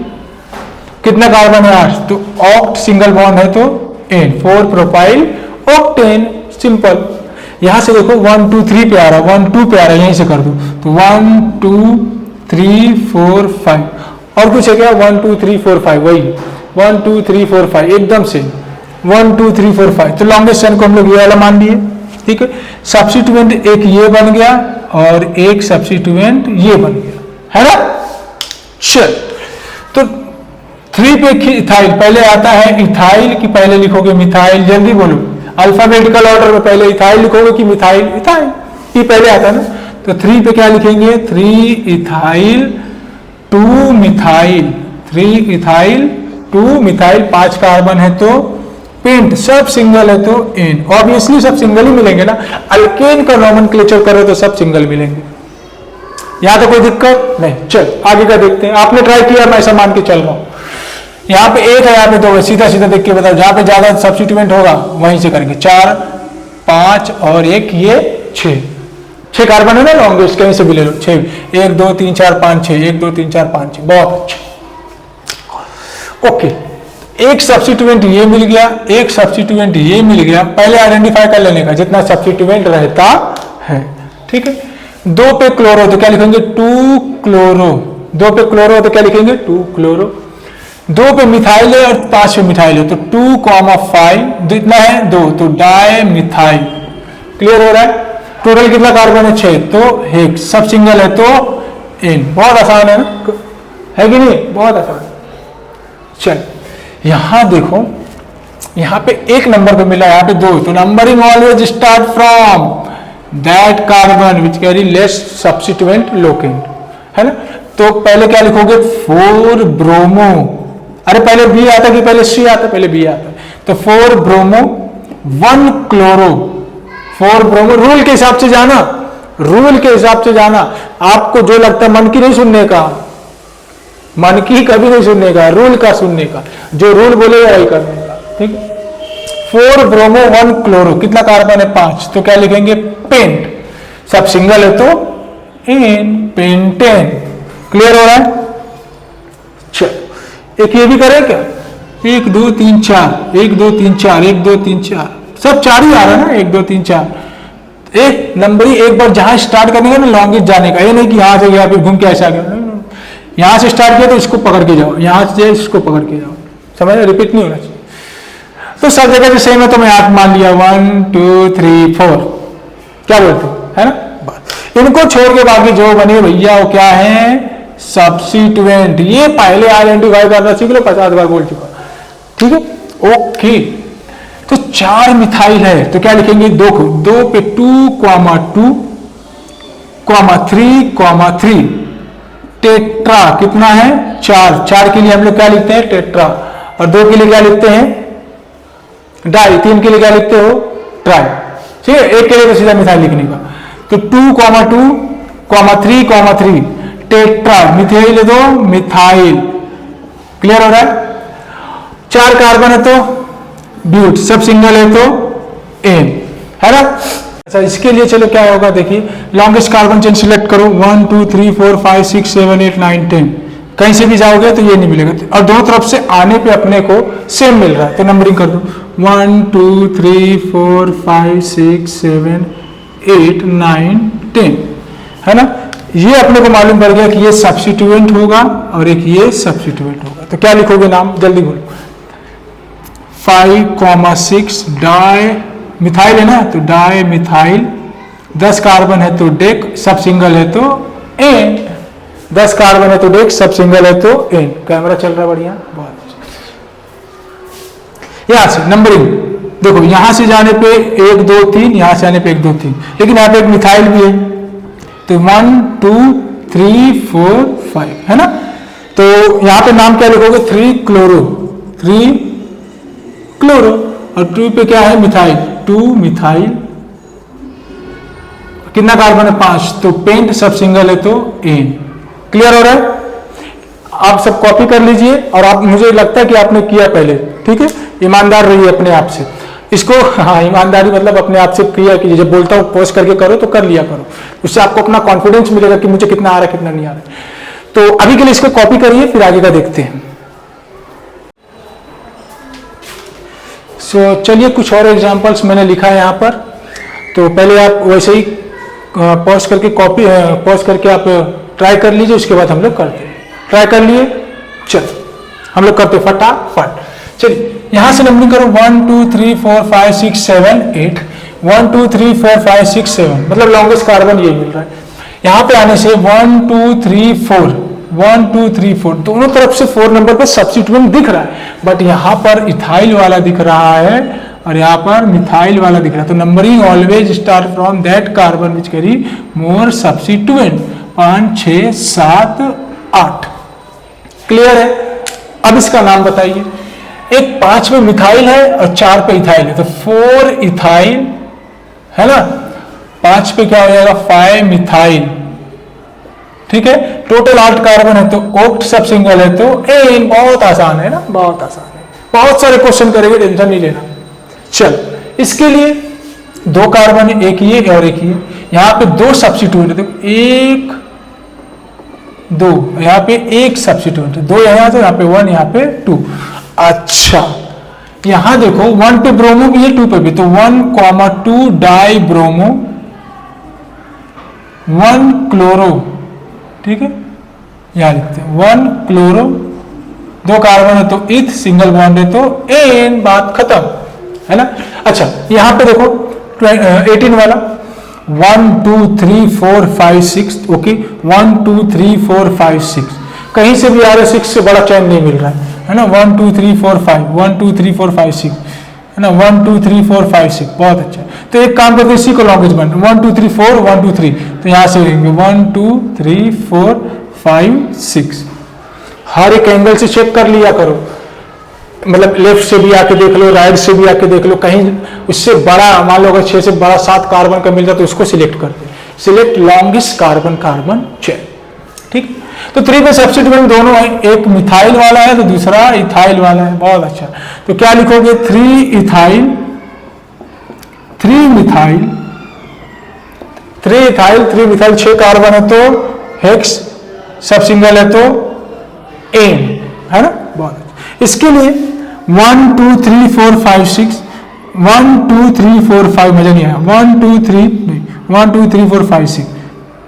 कितना कार्बन है 8, तो ऑक्ट सिंगल बॉन्ड है तो एन, 4 प्रोपाइल ऑक्टेन, सिंपल। यहां से देखो 1 2 3 पे आ रहा है, 1 2 पे आ रहा है, यहीं से कर दो, तो 1 2 3 4 5, और कुछ है क्या 1 2 3 4 5, वही 1 2 3 4 5 एकदम से 1 2 3 4 5, तो लॉन्गेस्ट चेन को हम लोग ये वाला मान लिए, ठीक है। सब्स्टिट्यूएंट एक ये बन गया और एक सब्स्टिट्यूएंट ये बन गया, है ना। चल, तो 3 पे इथाइल, पहले आता है इथाइल कि पहले लिखोगे मिथाइल, जल्दी बोलो, अल्फाबेटिकल ऑर्डर में पहले इथाइल लिखोगे कि मिथाइल, इथाइल ये पहले आता है ना। तो 3 पे क्या लिखेंगे 3 ethyl 2 methyl, 3 ethyl 2 methyl, 5 carbon है तो पेंट, सब सिंगल है तो एन, ऑब्वियसली सब सिंगल ही मिलेंगे ना, अल्केन का नोमेनक्लेचर करो तो सब सिंगल मिलेंगे, यहां तो कोई दिक्कत नहीं। चल आगे का देखते हैं, आपने ट्राई किया, मैं ऐसा मान के चल रहा हूं। यहाँ पे 1 है, यहाँ पे 2 है, सीधा सीधा देख के बताओ, जहां पे ज्यादा सब्स्टिट्यूएंट होगा वहीं से करेंगे। 4 5 और 1 ये 6 कार्बन है ना, लॉन्गेस्ट कहीं से भी ले लो, 6, 1 2 3 4 5 6, 1 2 3 4 5 6, बहुत अच्छा। ओके, एक सब्स्टिट्यूएंट ये मिल गया, एक सब्स्टिट्यूएंट ये मिल गया, पहले आइडेंटिफाई कर लेने का जितना सब्स्टिट्यूएंट रहता है, ठीक है। 2 पे क्लोरो तो क्या लिखेंगे 2 क्लोरो, 2 पे क्लोरो तो क्या लिखेंगे 2 क्लोरो। 2 पे मिथाइल है और 5 पे मिथाइल है, तो 2,5 इतना है 2, तो डाई मिथाइल। क्लियर हो रहा है, टोटल कितना कार्बन है 6, तो हेक्स, सब सिंगल है तो एन, बहुत आसान है ना, है कि नहीं, बहुत आसान। चल यहां देखो, यहां पे 1 नंबर पे मिला, यहां पे 2, तो numbering always start from that carbon which carry less substituent locant, है ना। तो पहले क्या लिखोगे 4 ब्रोमो, अरे पहले बी आता कि पहले सी आता, पहले बी आता, तो 4 ब्रोमो 1 क्लोरो, 4 ब्रोमो, रूल के हिसाब से जाना, रूल के हिसाब से जाना। आपको जो लगता है मन की नहीं सुनने का, मन की कभी नहीं सुनने का, रूल का सुनने का, जो रूल बोलेगा वही करने का। ठीक, 4 ब्रोमो 1 क्लोरो, कितना कार्बन है 5, तो क्या लिखेंगे पेंट, सब सिंगल है तो एन, पेंटेन। क्लियर हो रहा है? चलो एक ये भी करें क्या, 1 2 3 4, 1 2 3 4, 1 2 3 4, सब 4 ही आ रहा है ना, 1 2 3 4। एक नंबरी एक बार जहां स्टार्ट करने का ना लॉन्गेस्ट जाने का, ये नहीं कि यहां से गया फिर घूम के ऐसा गया, यहां से स्टार्ट किया तो इसको पकड़ के जाओ, यहां से इसको पकड़ के जाओ, समझ रहे? रिपीट नहीं होना चाहिए। तो सब जगह से सेम है तो मैं आप मान लिया 1 2 3 4, क्या बोलते है ना? इनको छोड़ के बाकी जो बने भैया वो क्या है, सब्स्टिट्यूएंट। ये पहले आइडेंटिफाई करना सीख लो, 50 बार बोल चुका। ठीक है, ओके। तो 4 मिथाइल है तो क्या लिखेंगे, 2 पे 2, 2, 3, टेट्रा कितना है 4 के लिए हम लोग क्या लिखते हैं टेट्रा, और 2 के लिए क्या लिखते हैं डाई, 3 के लिए क्या लिखते हो ट्राई। ठीक है, एक के लिए तो सीधा मिथाइल लिखने का। तो 2, 2, 3, टेट्रा मिथाइल है तो मिथाइल। क्लियर हो रहा है? 4 कार्बन है तो ब्यूट, सब सिंगल है तो एन, है ना? अच्छा, इसके लिए चलो क्या होगा देखिए, लॉन्गेस्ट कार्बन चेन सिलेक्ट करो, 1 2 3 4 5 6 7 8 9 10, कहीं से भी जाओगे तो ये नहीं मिलेगा, और दोनों तरफ से आने पे अपने को सेम मिल रहा है तो नंबरिंग कर दो 1 2 3 4 5 6 7 8 9 10, है ना? ये अपने को मालूम पड़ गया कि ये सब्स्टिट्यूएंट होगा और एक ये सब्स्टिट्यूएंट होगा। तो क्या लिखोगे नाम, जल्दी बोलो। 5,6 डाई मिथाइल है ना, तो डाई मिथाइल, 10 कार्बन है तो डेक, सब सिंगल है तो एन, 10 कार्बन है तो डेक, सब सिंगल है तो एन। कैमरा चल रहा है बढ़िया, बहुत अच्छा। यहां से नंबरिंग देखो, यहां से जाने पे 1 2 3, यहां से आने पे 1 2 3, लेकिन यहां पे एक मिथाइल भी है तो 1 2 3 4 5, है ना? तो यहां पे नाम क्या लिखोगे, 3 क्लोरो, 3 क्लोरो, और 2 पे क्या है मिथाइल, 2 मिथाइल, कितना कार्बन है 5, तो पेंट, सब सिंगल है तो एन। क्लियर हो रहा है? आप सब कॉपी कर लीजिए, और आप, मुझे लगता है कि आपने किया पहले, ठीक है? ईमानदार रहिए अपने आप से इसको, हाँ ईमानदारी मतलब अपने आप से क्लियर कीजिए, जब बोलता हूँ पोस्ट करके करो तो कर लिया करो, उससे आपको अपना कॉन्फिडेंस मिलेगा कि मुझे कितना आ रहा है कितना नहीं आ रहा है। तो अभी के लिए इसको कॉपी करिए, फिर आगे का देखते हैं। सो चलिए कुछ और एग्जांपल्स मैंने लिखा है यहाँ पर, तो पहले आप वैसे ही पॉज करके कॉपी पॉज करके आप ट्राई कर लीजिए, उसके बाद हम लोग करते हैं। ट्राई कर लिए, चलो हम लोग करते फटाफट। चलिए यहां से नंबरिंग करो 1 2 3 4 5 6 7 8, 1 2 3 4 5 6 7, मतलब लॉन्गेस्ट कार्बन ये मिल रहा है। यहां पे आने से 1 2 3 4, 1 2 3 4, दोनों तरफ से 4 नंबर पर सब्स्टिट्यूएंट दिख रहा है, बट यहाँ पर इथाइल वाला दिख रहा है और यहाँ पर मिथाइल वाला दिख रहा है। तो numbering always start from that carbon which carry more substituent, 5 6 7 8। Clear है? अब इसका नाम बताइए। एक 5 पे मिथाइल है और 4 पे इथाइल है, तो 4 इथाइल, है ना? 5 पे क्या हो जाएगा 5 मिथाइल, ठीक है? टोटल 8 कार्बन है तो ओक्ट, सब सिंगल है तो एन। बहुत आसान है ना, बहुत आसान है। बहुत सारे क्वेश्चन करेंगे, टेंशन नहीं लेना। चल, इसके लिए 2 कार्बन है, एक ये और एक ये, यहां पे 2 सब्स्टिट्यूएंट है, देखो 1 2, यहाँ पे एक सब्स्टिट्यूएंट है, 2 यहाँ तो यहाँ पे 1, यहाँ पे 2। अच्छा, यहां देखो 1 पे ब्रोमो भी है, 2 पे भी, तो 1, 2 डाई ब्रोमो, 1 क्लोरो, ठीक है? यहां लिखते हैं 1 क्लोरो, 2 कार्बन है तो इथ, सिंगल बॉन्ड है तो एन, बात खत्म, है ना? अच्छा, यहां पे देखो 18 वाला 1 2 3 4 5 6, ओके, 1 2 3 4 5 6, कहीं से भी आ रहा है, 6 से बड़ा चैन नहीं मिल रहा है ना? 1 2 3 4 5, 1 2 3 4 5 6, है ना? 1 2 3 4 5 6, बहुत अच्छा। तो एक काम करते हैं, इसी को लॉन्गेस्ट बन 1 2 3 4 1 2 3, तो यहां से लिखेंगे 1 2 3 4 5 6। हर एक एंगल से चेक कर लिया करो, मतलब लेफ्ट से भी आके देख लो, राइट से भी आके देख लो, कहीं उससे बड़ा मान लो अगर 6 से बड़ा 7 कार्बन का मिल जाए तो उसको सिलेक्ट कर दे। Select longest carbon carbon chain. ठीक, तो 3 पे सब्स्टिट्यूएंट दोनों है, एक मिथाइल वाला है तो दूसरा इथाइल वाला है। बहुत अच्छा, तो क्या लिखोगे 3 ethyl 3 methyl 3 ethyl 3 methyl 6 carbon है तो हेक्स, सब सिंगल है तो एन, है ना। बहुत अच्छा, इसके लिए 1 2 3 4 5 6 1 2 3 4 5 मजा नहीं आया, 1 2 3 नहीं 1 2 3 4 5 6,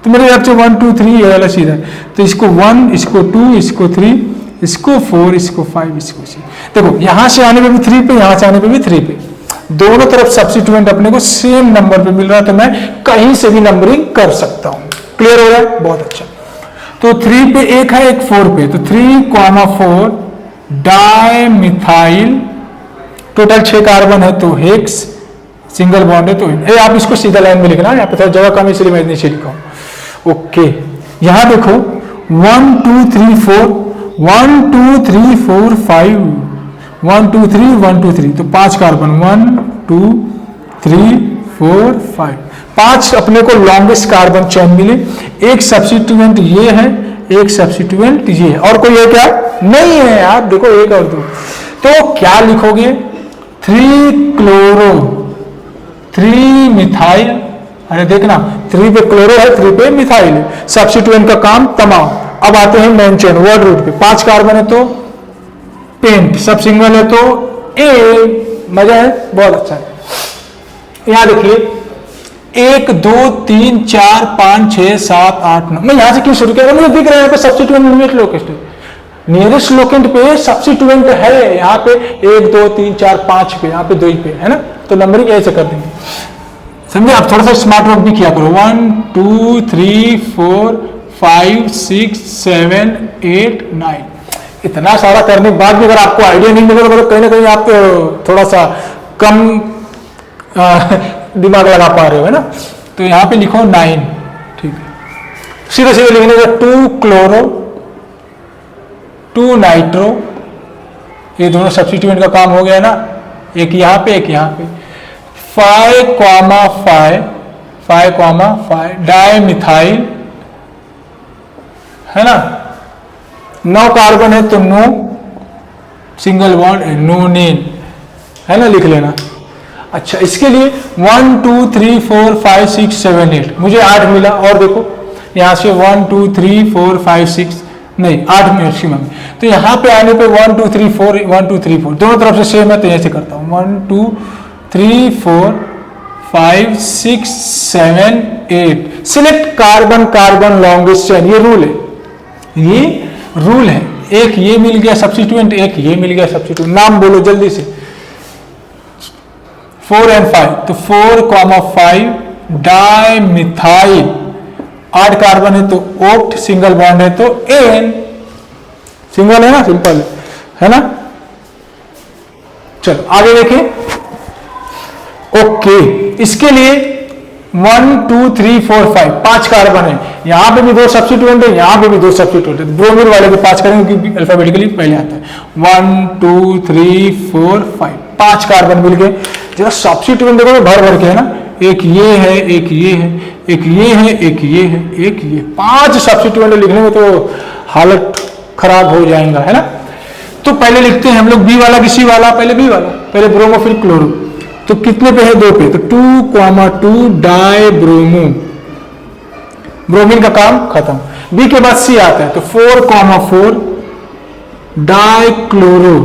तो मेरे यहाँ से 1 2 3 ये वाला सीधा है, तो इसको 1 इसको 2 इसको 3 इसको 4 इसको 5 इसको 6। देखो यहां से आने पे भी 3 पे, यहां से आने पे भी 3 पे, दोनों तरफ सब्स्टिट्यूएंट अपने को सेम नंबर पे मिल रहा है, तो मैं कहीं से भी नंबरिंग कर सकता हूं। क्लियर हो रहा है, बहुत अच्छा। तो 3 पे एक है, एक 4 पे, तो 3,4 डाई मिथाइल, टोटल 6 कार्बन है तो हेक्स, सिंगल बॉन्ड है तो ए, आप इसको सीधा लाइन में लिखना, यहाँ पे थोड़ा जगह कम इसलिए मैं नीचे लिखा हूं। ओके, यहां देखो 1 2 3 4 1 2 3 4 5 1 2 3 1 2 3, तो 5 कार्बन 1 2 3 4 5, 5 अपने को लॉन्गेस्ट कार्बन चेन मिले। एक सब्स्टिट्यूएंट ये है, एक सब्स्टिट्यूएंट ये है, और कोई है क्या? नहीं है यार, देखो एक और दो, तो क्या लिखोगे 3 क्लोरो 3 मिथाइल, अरे देखना 3 पे क्लोरो है 3 पे मिथाइल है, सब्स्टिट्यूएंट का काम तमाम। अब आते हैं मेन चेन वर्ड रूट पे, 5 कार्बन है तो पेंट, सब सिंगल है तो ए, मजा है, बहुत अच्छा है। यहां देखिए 1 2 3 4 5 6 7 8 9, मैं यहां से क्यों शुरू किया, मुझे दिख रहा है यहाँ पे सब्स्टिट्यूएंट नियरेस्ट लोकेस्ट है, नियरेस्ट लोकेंट पे सब्स्टिट्यूएंट है, यहाँ पे 1 2 3 4 5 पे, यहाँ पे 2 ही पे है ना, तो नंबरिंग ऐसे कर देंगे, समझे। आप थोड़ा सा स्मार्ट वर्क भी किया करो, 1 2 3 4 5 6 7 8 9, इतना सारा करने के बाद भी अगर आपको आइडिया नहीं मिलेगा तो कहीं ना कहीं आप थोड़ा सा कम दिमाग लगा पा रहे हो, है ना। तो यहाँ पे लिखो 9, ठीक है, सीधे सीधे लिखने का 2 क्लोरो 2 नाइट्रो, ये दोनों सब्स्टिट्यूएंट का काम हो गया ना, एक यहाँ पे एक यहाँ पे, 5,5 डाई मिथाइल, है ना, 9 कार्बन है तो नो, सिंगल बॉन्ड नोनिन, है ना, लिख लेना। अच्छा, इसके लिए 1 2 3 4 5 6 7 8, मुझे 8 मिला, और देखो यहां से 1 2 3 4 5 6 नहीं 8 मैक्सिमम, तो यहां पे आने पे 1 2 3 4 1 2 3 4 दोनों तरफ से सेम है, तो ऐसे करता हूं 1 2 3 4 5 6 7 8, select carbon carbon longest chain, ये रूल है, ये रूल है। एक ये मिल गया सब्स्टिट्यूएंट, एक ये मिल गया सब्स्टिट्यूएंट, नाम बोलो जल्दी से, 4 और 5, तो 4,5 डाई मिथाइल, 8 कार्बन है तो ओक्ट, सिंगल बॉन्ड है तो एन, सिंगल है ना, सिंपल है ना। चलो आगे देखें। ओके, इसके लिए 1 2 3 4 5, 5 कार्बन है, यहां पे भी 2 सब्स्टिट्यूएंट है, यहां पे भी 2 सब्स्टिट्यूएंट है, ब्रोमीन वाले पे 5 करेंगे क्योंकि अल्फाबेटिकली पहले आता है। 1 2 3 4 5, 5 कार्बन मिल गए। जरा सब्स्टिट्यूएंट देखो भर भर के, है ना, एक ये है, एक ये है, एक ये है, एक ये है, एक ये, 5 सब्स्टिट्यूएंट लिखने में तो हालत खराब हो जाएगा, है ना। तो पहले लिखते हैं हम लोग बी वाला कि सी वाला, पहले बी वाला, पहले ब्रोमो फिर क्लोरो, तो कितने पे है 2 पे, तो 2,2 डाई ब्रोमो, ब्रोमीन का काम खत्म। बी के बाद सी आता है तो 4,4 डाई क्लोरो,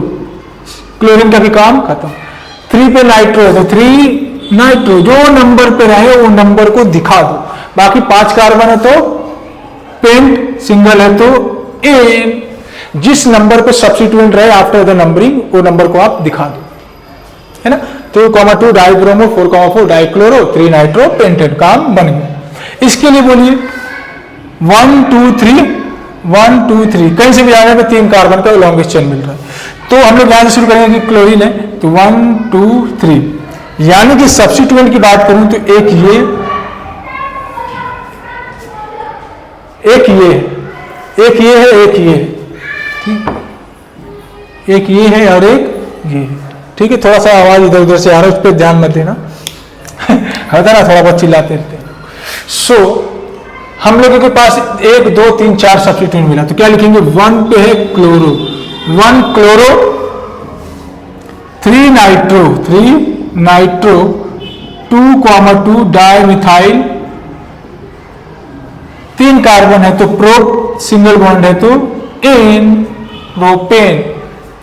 क्लोरीन का भी काम खत्म। 3 पे नाइट्रो है तो 3 नाइट्रो, जो नंबर पे रहे वो नंबर को दिखा दो, बाकी 5 कार्बन है तो पेंट, सिंगल है तो एन, जिस नंबर पे सब्स्टिट्यूएंट रहे आफ्टर द नंबरिंग वो नंबर को आप दिखा दो, है ना। 2,2 die bromo, 4,4 die chloro, 3 nitro painted, काम बन गया। इसके लिए बोलिए 1 2 3 1 2 3, कहीं से भी आने पे 3 कार्बन का लॉन्गेस्ट चेन मिल रहा है, तो हम लोग यहां से शुरू करेंगे कि क्लोरीन है, तो 1 2 3, यानी कि सब्स्टिट्यूएंट की बात करूं तो एक ये है, एक ये है, एक ये है, एक ये है, एक ये है और एक ये है, ठीक है। थोड़ा सा आवाज इधर उधर से आ रहा है, उस पर ध्यान मत देना होता ना, थोड़ा बहुत चिल्लाते रहते हैं। सो हम लोगों के पास 1 2 3 4 सब्स्टिट्यूएंट मिला, तो क्या लिखेंगे? 1 पे है chloro, 1 chloro, 3 nitro, 2, 2 di methyl, 3 carbon है तो प्रो, सिंगल बॉन्ड है तो एन, प्रोपेन,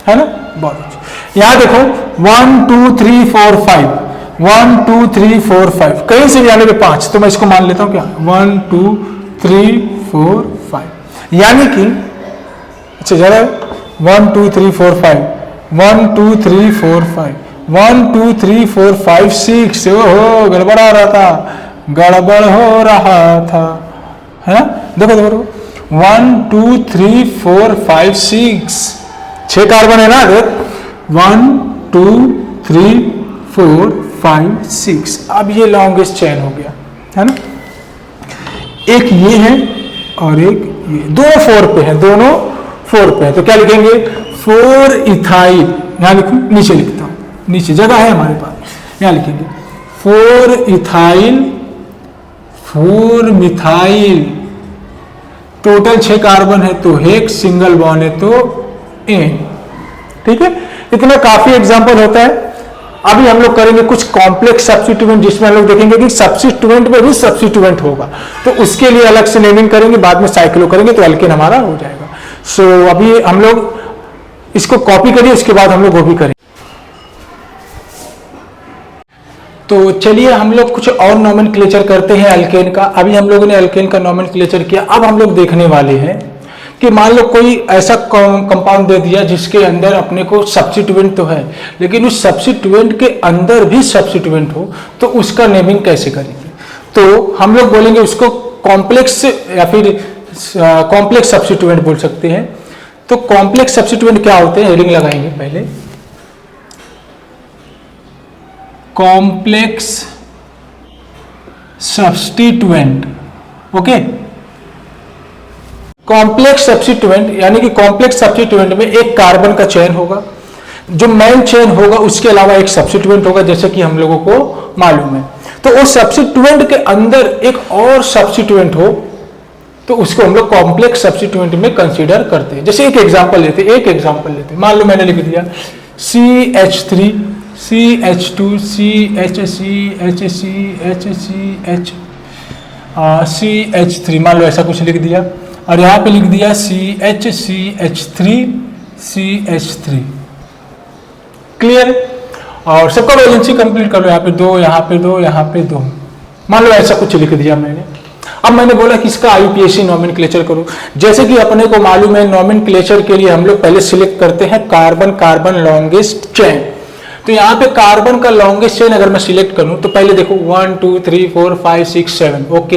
है ना? बहुत अच्छा। यहां देखो 1 2 3 4 5, 1 2 3 4 5, कहीं से भी आने पे 5, तो मैं इसको मान लेता हूं क्या? 1 2 3 4 5, यानी कि अच्छा जरा 1 2 3 4 5, 1 2 3 4 5, 1 2 3 4 5 6, ओहो गड़बड़ आ रहा था, गड़बड़ हो रहा था, है ना? देखो देखो देखो 1 2 3 4 5 6, 6 कार्बन है ना? देख 1 2 3 4 5 6, अब ये लॉन्गेस्ट चेन हो गया, है ना? एक ये है और एक ये, दोनों 4 पे है, दोनों 4 पे है, तो क्या लिखेंगे? 4 इथाइल, यहां लिखूं? नीचे लिखता हूं, नीचे जगह है हमारे पास, यहां लिखेंगे 4 इथाइल, 4 मिथाइल, टोटल 6 कार्बन है तो हेक्स, सिंगल बॉन्ड है तो एन। ठीक है, इतना काफी एग्जांपल होता है। अभी हम लोग करेंगे कुछ कॉम्प्लेक्स सब्स्टिट्यूएंट, जिसमें हम लोग देखेंगे कि सब्स्टिट्यूएंट में भी सब्स्टिट्यूएंट होगा, तो उसके लिए अलग से नेमिंग करेंगे, बाद में साइक्लो करेंगे तो एल्केन हमारा हो जाएगा। सो अभी हम लोग इसको कॉपी करिए, उसके बाद हम लोग वो भी करेंगे। तो चलिए हम लोग कुछ और नोमेनक्लेचर करते हैं एल्केन का। अभी हम लोगों ने एल्केन का नोमेनक्लेचर किया, अब हम लोग देखने वाले हैं कि मान लो कोई ऐसा कंपाउंड दे दिया जिसके अंदर अपने को सब्स्टिट्यूएंट तो है, लेकिन उस सब्स्टिट्यूएंट के अंदर भी सब्स्टिट्यूएंट हो, तो उसका नेमिंग कैसे करेंगे? तो हम लोग बोलेंगे उसको कॉम्प्लेक्स या फिर कॉम्प्लेक्स सब्स्टिट्यूएंट बोल सकते हैं। तो कॉम्प्लेक्स सब्स्टिट्यूएंट क्या होते हैं? हेडिंग लगाएंगे पहले, complex substituent. Okay, complex substituent यानी कि कॉम्प्लेक्स सब्स्टिट्यूएंट में एक कार्बन का चेन होगा, जो मेन चेन होगा उसके अलावा एक सब्स्टिट्यूएंट होगा, जैसे कि हम लोगों को मालूम है। तो उस सब्स्टिट्यूएंट के अंदर एक और सब्स्टिट्यूएंट हो तो उसको हम लोग कॉम्प्लेक्स सब्स्टिट्यूएंट में कंसीडर करते हैं। जैसे एक एग्जांपल लेते, मान लो मैंने लिख दिया CH3, CH2, CH3, मान लो ऐसा कुछ लिख दिया, और यहां पे लिख दिया CH3, CH3। क्लियर? और सबका वैलेंसी कंप्लीट कर लो, यहाँ पे 2, यहाँ पे 2, यहाँ पे 2, मान लो ऐसा कुछ लिख दिया मैंने। अब मैंने बोला कि इसका IUPAC नोमेनक्लेचर करो। जैसे कि अपने को मालूम है नोमेनक्लेचर के लिए हम लोग पहले सिलेक्ट करते हैं कार्बन, कार्बन लॉन्गेस्ट चेन। तो यहाँ पे कार्बन का लॉन्गेस्ट चेन अगर मैं सिलेक्ट करूं तो पहले देखो 1 2 3 4 5 6 7, ओके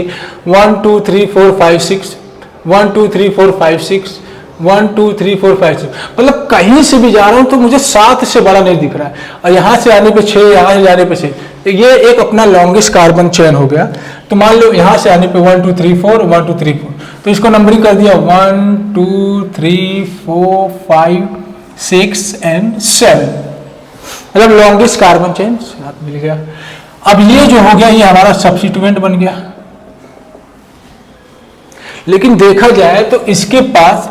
1 2 3 4 5 6, 1 2 3 4 5 6, 1 2 3 4 5 6, मतलब कहीं से भी जा रहा हूं तो मुझे 7 से बड़ा नहीं दिख रहा है, और यहां से आने पे 6, यहां से जाने पे 6, ये एक अपना लॉन्गेस्ट कार्बन चेन हो गया। तो मान लो यहां से आने पे 1 2 3 4, 1 2 3 4, तो इसको नंबरिंग कर दिया 1 2 3 4 5 6 एंड 7, मतलब लॉन्गेस्ट कार्बन चेन मिल गया। अब ये जो हो गया ये हमारा सब्स्टिट्यूएंट बन गया। लेकिन देखा जाए तो इसके पास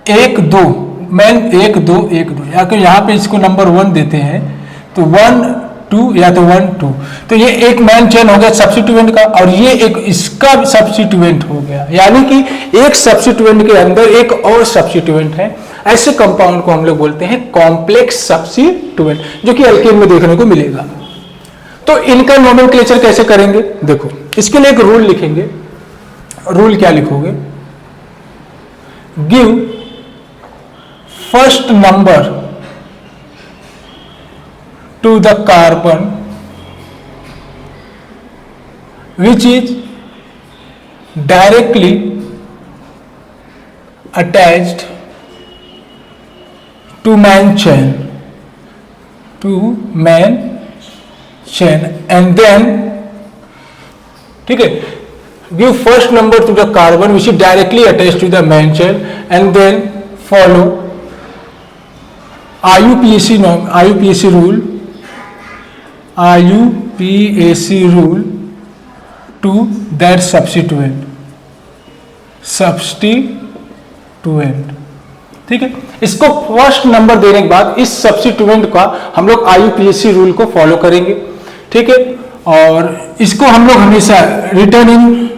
1 2 मैन 1 2 1 2, या तो यहां पे इसको नंबर 1 देते हैं तो 1 2 या तो 1 2, तो ये एक मैन चेन हो गया सब्स्टिट्यूएंट का, और ये एक इसका सब्स्टिट्यूएंट हो गया, यानी कि एक सब्स्टिट्यूएंट के अंदर एक और सब्स्टिट्यूएंट है। ऐसे कंपाउंड को हम लोग बोलते हैं कॉम्प्लेक्स सब्स्टिट्यूएंट, जो कि एल्केन में देखने को मिलेगा। तो इनका नोमेनक्लेचर कैसे करेंगे? देखो, इसके लिए एक रूल लिखेंगे। रूल क्या लिखोगे? Give first number to the carbon which is directly attached to main chain, and then, ठीक है, give first number to the carbon which is directly attached to the main chain and then follow IUPAC rule to that substituent, ठीक है। इसको first number देने के बाद इस substituent का हम लोग IUPAC रूल को फॉलो करेंगे, ठीक है। और इसको हम लोग हमेशा return in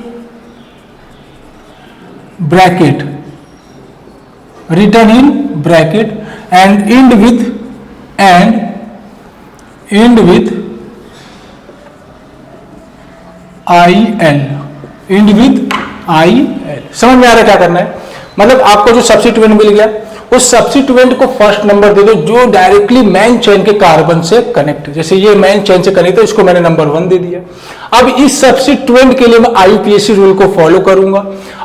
bracket and end with IL, समझ में आ रहा है क्या करना है? मतलब आपको जो सब्स्टिट्यूएंट मिल गया उस सब्स्टिट्यूएंट को फर्स्ट नंबर दे दो जो डायरेक्टली मेन चेन के कार्बन से कनेक्ट है। जैसे ये मेन चेन से कनेक्ट है, इसको मैंने नंबर 1 दे दिया। अब इस सब्स्टिट्यूएंट के लिए मैं IUPAC रूल को फॉलो करूंगा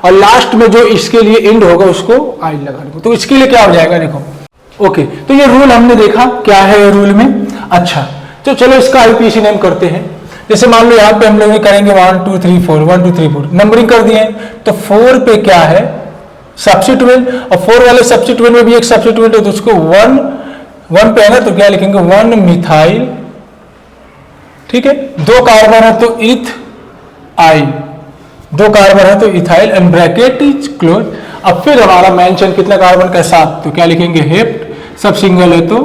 और लास्ट में जो इसके लिए एंड होगा उसको I लगा दूंगा। तो इसके लिए क्या हो जाएगा, देखो। ओके, तो ये रूल हमने देखा क्या है रूल में। अच्छा, तो चलो इसका IUPAC नेम करते हैं। जैसे मान लो यहाँ पे हम लोग करेंगे 1 2 3 4 1 2 3 4 नंबरिंग कर दिए हैं। तो 4 पे क्या है, सब्स्टिट्यूएंट, और 4 वाले सब्स्टिट्यूएंट में भी एक सब्स्टिट्यूएंट है तो उसको 1 पे है ना, तो क्या लिखेंगे 1 मिथाइल, ठीक है। 2 कार्बन है तो इथ आइल, 2 कार्बन है तो ethyl, and bracket is close. अब फिर हमारा मेन चेन कितना कार्बन का 7, तो क्या लिखेंगे हेप्ट, सब सिंगल है तो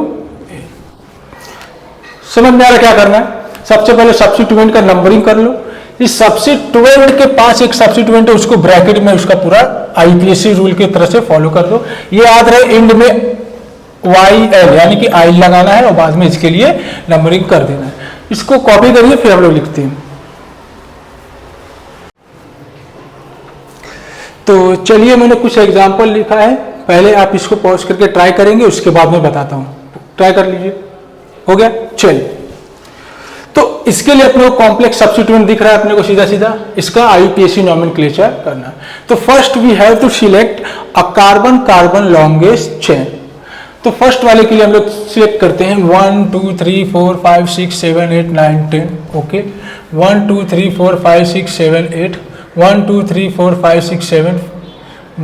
समझ में आ रहा क्या करना है। सबसे पहले सब्स्टिट्यूएंट का नंबरिंग कर लो। इस सब्स्टिट्यूएंट के पास एक सब्स्टिट्यूएंट है उसको ब्रैकेट में उसका पूरा IUPAC रूल की तरह से फॉलो कर दो। ये याद रहे एंड में YL यानी कि I लगाना है और बाद में इसके लिए नंबरिंग कर देना है। इसको कॉपी करिए फिर हम लोग लिखते हैं। तो चलिए मैंने कुछ एग्जांपल लिखा है, पहले आप इसको पॉज करके ट्राई करेंगे, उसके बाद मैं बताता हूं। ट्राई कर लीजिए, हो गया। चलिए, तो इसके लिए अपने को कॉम्प्लेक्स सब्स्टिट्यूएंट दिख रहा है अपने को सीधा सीधा, इसका IUPAC नोमेनक्लेचर करना है। तो first we have to select a carbon carbon longest chain. तो फर्स्ट वाले के लिए हम लोग सिलेक्ट करते हैं 1 2 3 4 5 6 7 8 9 10, ओके। 1 2 3 4 5 6 7 8, 1 2 3 4 5 6 7,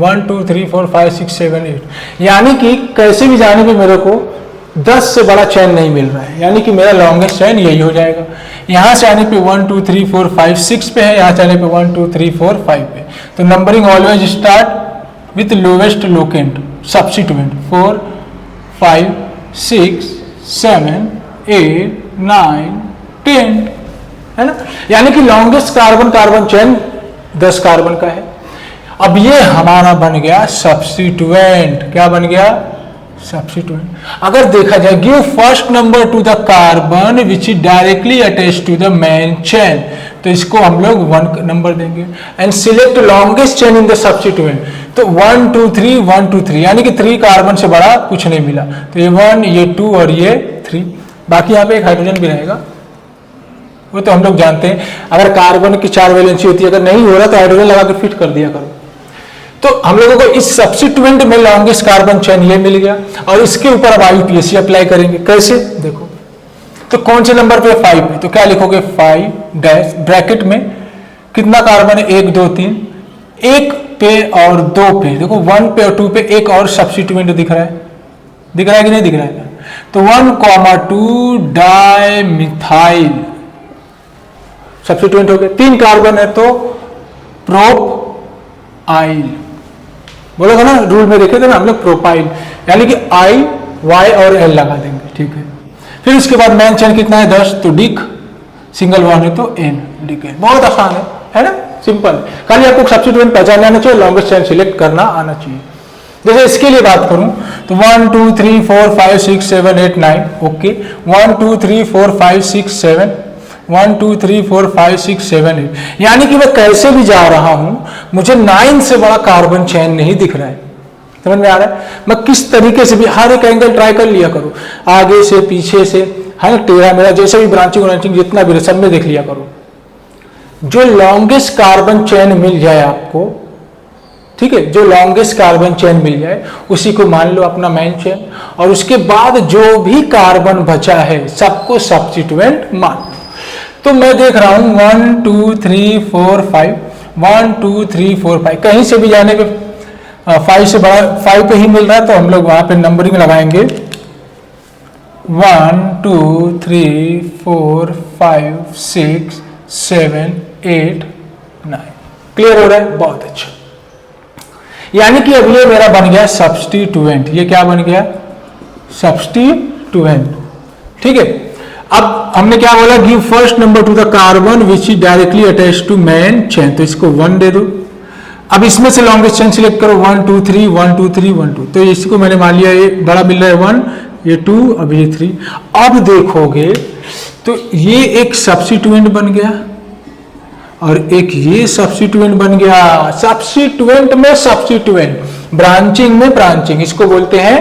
1 2 3 4 5 6 7 8। यानी कि कैसे भी जाने पे मेरे को 10 से बड़ा चैन नहीं मिल रहा है, यानी कि मेरा लॉन्गेस्ट चैन यही हो जाएगा। यहां से आने पे 1 2 3 4 5 6 पे है, यहां से आने पे 1 2 3 4 5 पे। तो numbering always start with lowest locant substituent 4 5 6 7 8 9 10, है ना। यानी कि longest carbon carbon chain 10 carbon का है। अब ये हमारा बन गया सब्स्टिट्यूएंट। क्या बन गया, सब्स्टिट्यूएंट। अगर देखा जाए give first number to the carbon which is directly attached to the main chain, तो इसको हम लोग 1 नंबर देंगे। And select longest chain in the substituent, तो 1 2 3 1 2 3, यानी कि 3 कार्बन से बड़ा कुछ नहीं मिला। तो ये 1 ये 2 और ये 3, बाकी यहाँ पे एक हाइड्रोजन भी रहेगा, वो तो हम लोग जानते हैं। अगर कार्बन की 4 वैलेंसी होती है, अगर नहीं हो रहा तो हाइड्रोजन लगा के फिट कर दिया करो। तो हम लोगों को इस सब्स्टिट्यूएंट में लॉन्गेस्ट कार्बन चेन ये मिल गया और इसके ऊपर अब IUPAC अप्लाई करेंगे। कैसे, देखो। तो कौन से नंबर पे 5 पे, तो क्या लिखोगे 5 डैश ब्रैकेट में कितना कार्बन है 1 2 3, 1 पे और 2 पे, देखो 1 पे और 2 पे एक और सब्स्टिट्यूएंट दिख रहा है, दिख रहा है कि नहीं दिख रहा है। तो 1,2 डाइमिथाइल सब्स्टिट्यूएंट हो गया। 3 कार्बन है तो प्रोपाइल, बोला था ना रूल में देखे थे ना हम लोग, प्रोपाइल, यानी कि I Y और L लगा देंगे, ठीक है। फिर उसके बाद मेन चेन कितना है 10, तो डिक, सिंगल वन है तो N, डिक है। बहुत आसान है ना, सिंपल। खाली आपको सब्स्टिट्यूएंट पहचान आना चाहिए, लॉन्गेस्ट चेन सिलेक्ट करना आना चाहिए। जैसे इसके लिए बात करूं तो 1 2 3 4 5 6 7 8 9, ओके। 1 2 3 4 5 6 7, 1 2 3 4 5 6 7 8, यानी कि मैं कैसे भी जा रहा हूं मुझे 9 से बड़ा कार्बन चेन नहीं दिख रहा है। समझ में आ रहा है। मैं किस तरीके से भी हर एक एंगल ट्राई कर लिया करो, आगे से पीछे से, है ना, टेढ़ा मेरा, जैसे भी ब्रांचिंग जितना भी सब में देख लिया करो। जो लॉन्गेस्ट कार्बन चेन मिल जाए आपको, ठीक है, जो लॉन्गेस्ट कार्बन चेन मिल जाए उसी को मान लो अपना मेन चेन, और उसके बाद जो भी कार्बन बचा है सबको सब्स्टिट्यूएंट मान लो। तो मैं देख रहा हूं 1 2 3 4 5, 1 2 3 4 5, कहीं से भी जाने पे 5 से बड़ा 5 पे ही मिल रहा है, तो हम लोग वहां पे नंबरिंग लगाएंगे 1 2 3 4 5 6 7 8 9। क्लियर हो रहा है? बहुत अच्छा। यानी कि अब ये मेरा बन गया सब्स्टिट्यूएंट। ये क्या बन गया? सब्स्टिट्यूएंट। ठीक है। अब हमने क्या बोला? Give first number to the carbon which is directly attach to main chain, तो इसको 1 दे दो। अब इसमें से लॉन्गेस्ट चेन सिलेक्ट करो, 1 2 3 1 2 3 1 2। तो इसको मैंने मान लिया, ये बड़ा मिल रहा है 1, ये 2, अब ये 3। अब देखोगे तो ये एक सब्स्टिट्यूएंट बन गया और एक ये सब्स्टिट्यूएंट बन गया। सब्स्टिट्यूएंट में सब्स्टिट्यूएंट, ब्रांचिंग में ब्रांचिंग, इसको बोलते हैं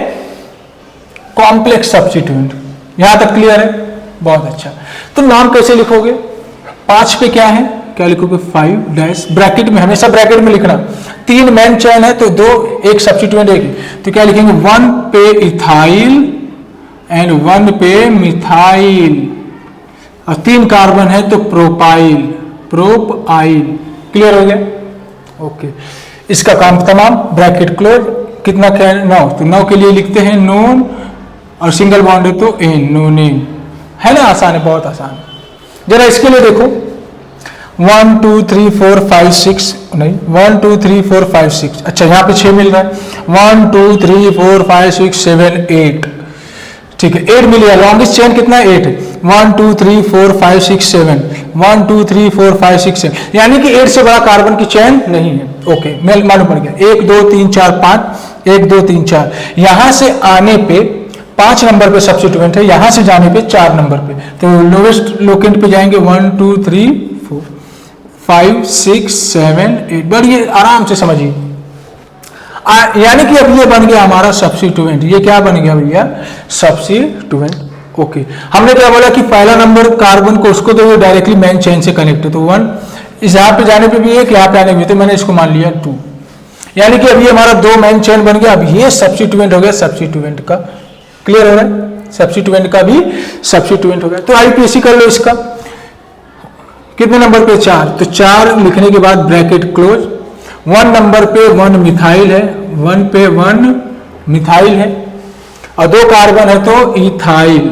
कॉम्प्लेक्स सब्स्टिट्यूएंट। यहां तक क्लियर है? बहुत अच्छा। तो नाम कैसे लिखोगे? 5 पे क्या है? क्या लिखोगे? 5 डैश, ब्रैकेट में, हमेशा ब्रैकेट में लिखना। 3 मेन चेन है तो 2, एक सब्स्टिट्यूएंट एक, तो क्या लिखेंगे? 1 पे इथाइल एंड 1 पे मिथाइल, और 3 कार्बन है तो प्रोपाइल, प्रोपाइल। क्लियर हो गया? ओके। इसका काम तमाम, ब्रैकेट क्लोज। कितना क्या है? 9। तो 9 के लिए लिखते हैं नोन, और सिंगल बॉन्ड है तो एन, नोनेन। है ना? आसान है, बहुत आसान। जरा इसके लिए देखो, 1 2 3 4 5 6, नहीं 1 2 3 4 5 6। अच्छा, यहाँ पे 6 मिल रहा है। 1 2 3 4 5 6 7 8। ठीक है, 8 मिल गया। लॉन्गेस्ट चेन कितना है? 8 है। 1 2 3 4 5 6 7, 1 2 3 4 5 6 7, यानी कि 8 से बड़ा कार्बन की चेन नहीं है। ओके, मालूम पड़ गया। 1 2 3 4 5, 1 2 3 4। यहां से आने पे 5 नंबर पे सब्स्टिट्यूएंट है, यहां से जाने पे 4 नंबर पे, तो लोवेस्ट लोकेंट पे जाएंगे 1 2 3 4 5 6 7 8। बढ़िए, आराम से समझिए। यानी कि अब ये बन गया हमारा सब्स्टिट्यूएंट। ये क्या बन गया भैया? सब्स्टिट्यूएंट। ओके, हमने क्या बोला कि पहला नंबर कार्बन को, उसको तो डायरेक्टली मेन चेन से कनेक्ट है, तो 1, इस यहाँ पे जाने पे भी 1, यहाँ पे आने पे, तो मैंने इसको मान लिया 2। यानी कि अब ये हमारा 2 मेन चेन बन गया। अब ये सब्स्टिट्यूएंट हो गया सब्स्टिट्यूएंट का। क्लियर हो रहा है? सब्स्टिट्यूएंट का भी सब्स्टिट्यूएंट हो गया। तो आईपीएससी कर लो इसका। कितने नंबर पे? 4। तो 4 लिखने के बाद ब्रैकेट क्लोज। 1 नंबर पे 1 मिथाइल है, 1 पे 1 मिथाइल है, और 2 कार्बन है तो इथाइल,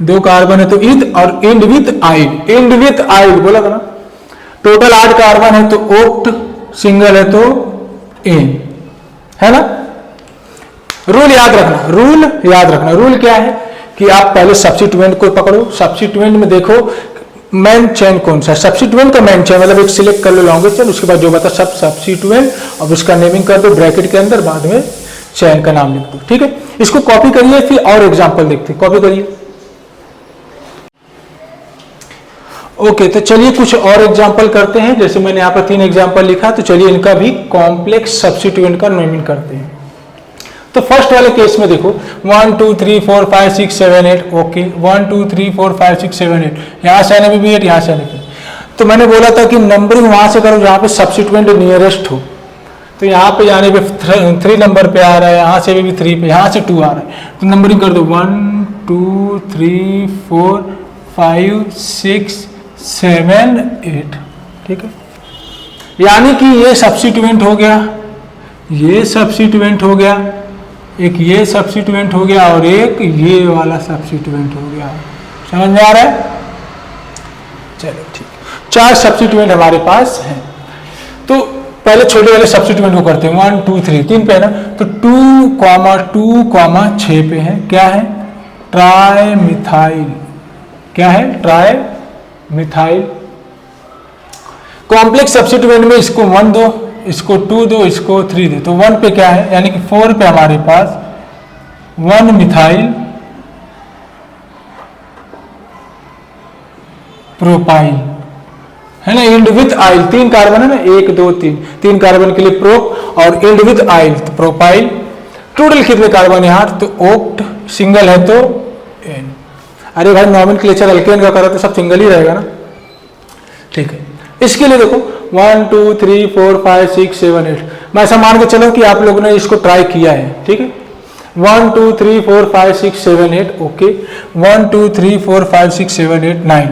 2 कार्बन है तो इथ, और end with ile, end with ile बोला था ना। टोटल 8 कार्बन है तो ओक्ट, सिंगल है तो एन, है ना? रूल याद रखना, रूल याद रखना। रूल क्या है कि आप पहले सब्स्टिट्यूएंट को पकड़ो। सब्स्टिट्यूएंट में देखो मेन चेन कौन सा है। सब्स्टिट्यूएंट का मेन चेन मतलब एक सिलेक्ट कर लो लॉन्गेस्ट चेन, उसके बाद जो बता सब सब्स्टिट्यूएंट, और उसका नेमिंग कर दो ब्रैकेट के अंदर, बाद में चेन का नाम लिख दो। ठीक है, इसको कॉपी करिए, फिर और एग्जांपल देखते हैं। कॉपी करिए। ओके, तो चलिए कुछ और एग्जांपल करते हैं। जैसे मैंने यहाँ पर 3 एग्जांपल लिखा, तो चलिए इनका भी कॉम्प्लेक्स सब्स्टिट्यूएंट का नेमिंग करते हैं। तो फर्स्ट वाले केस में देखो 1 2 3 4 5 6 7 8। ओके, 1 2 3 4 5 6 7 8, यहाँ से आने में भी 8, यहाँ से आने में। तो मैंने बोला था कि नंबरिंग वहां से करो जहाँ पे सब्स्टिट्यूएंट नियरेस्ट हो। तो यहाँ पे जाने पे 3 नंबर पे आ रहा है, यहाँ से भी 3 पे, यहाँ से 2 आ रहा है, तो नंबरिंग कर दो 1 2 3 4 5 6 7 8। ठीक है, यानी कि ये सब्स्टिट्यूएंट हो गया, ये सब्स्टिट्यूएंट हो गया, एक ये सब्स्टिट्यूएंट हो गया, और एक ये वाला सब्स्टिट्यूएंट हो गया। समझ में आ रहा है? चलो ठीक, 4 सब्स्टिट्यूएंट हमारे पास हैं। तो पहले छोटे वाले सब्स्टिट्यूएंट को करते हैं। 1 2 3, 3 पे है ना, तो 2, 6 पे है। क्या है? Tri methyl. क्या है? Tri methyl. कॉम्प्लेक्स सब्स्टिट्यूएंट में इसको 1 दो, इसको 2 दो, इसको 3 दो, तो 1 पे क्या है? यानी कि 4 पे हमारे पास 1 मिथाइल प्रोपाइल, है ना? इंड विथ आइल, 3 कार्बन है ना, 1 2 3, 3 कार्बन के लिए प्रोप, और इंड विथ आइल तो प्रोपाइल। टोटल कितने कार्बन है? 8, तो ओक्ट, सिंगल है तो एन। अरे भाई, नॉमेनक्लेचर अल्केन का करा तो सब सिंगल ही रहेगा ना। ठीक है, इसके लिए देखो 1 2 3 4 5 6 7 8। मैं ऐसा मान के चलो कि आप लोगों ने इसको ट्राई किया है। ठीक है, 1 2 3 4 5 6 7 8। ओके, 1 2 3 4 5 6 7 8 9,